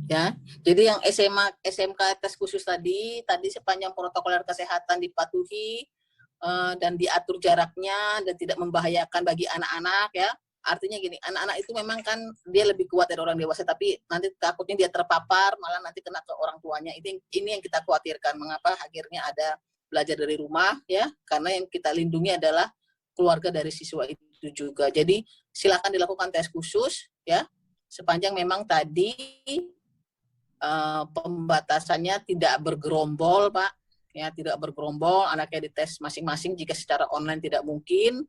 Ya, jadi yang SMK tes khusus tadi sepanjang protokoler kesehatan dipatuhi dan diatur jaraknya dan tidak membahayakan bagi anak-anak ya, artinya gini, anak-anak itu memang kan dia lebih kuat dari orang dewasa, tapi nanti takutnya dia terpapar, malah nanti kena ke orang tuanya. Ini yang kita khawatirkan. Mengapa akhirnya ada belajar dari rumah, ya? Karena yang kita lindungi adalah keluarga dari siswa itu juga. Jadi silakan dilakukan tes khusus, ya, sepanjang memang tadi pembatasannya tidak bergerombol, Pak. Ya, tidak bergerombol, anaknya dites masing-masing jika secara online tidak mungkin.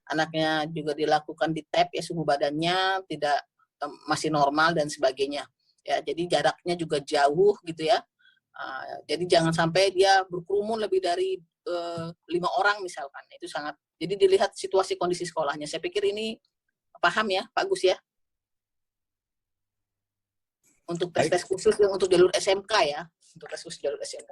Anaknya juga dilakukan di tab ya, suhu badannya tidak masih normal dan sebagainya. Ya, jadi jaraknya juga jauh gitu ya. Jadi jangan sampai dia berkerumun lebih dari 5 orang misalkan. Itu sangat. Jadi dilihat situasi kondisi sekolahnya. Saya pikir ini paham ya, Pak Gus ya. Untuk tes-tes khusus yang untuk jalur SMK ya, untuk tes khusus jalur SMK.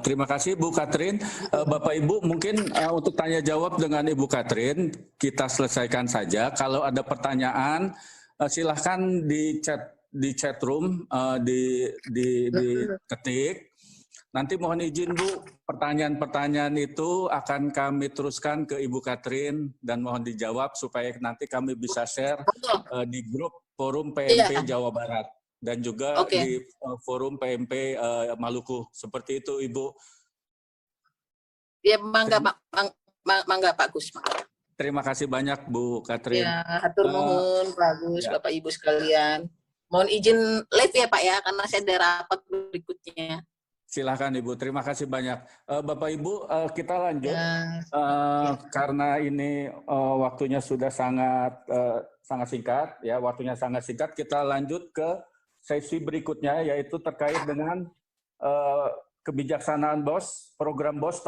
Terima kasih Bu Katrin. Bapak Ibu mungkin untuk tanya jawab dengan Ibu Katrin kita selesaikan saja. Kalau ada pertanyaan silahkan di chat room diketik. Nanti mohon izin Bu, pertanyaan-pertanyaan itu akan kami teruskan ke Ibu Katrin dan mohon dijawab supaya nanti kami bisa share di grup forum PMP Jawa Barat. Dan juga di forum PMP Maluku. Seperti itu, Ibu. Ya, mangga Pak Gus. Terima kasih banyak, Bu Katrin. Ya, hatur nuhun, Pak Gus, ya. Bapak Ibu sekalian. Mohon izin live ya, Pak ya, karena saya ada rapat berikutnya. Silakan, Ibu. Terima kasih banyak. Bapak Ibu, kita lanjut. Karena ini waktunya sudah sangat singkat, ya, waktunya sangat singkat. Kita lanjut ke sesi berikutnya, yaitu terkait dengan kebijaksanaan BOS, program BOS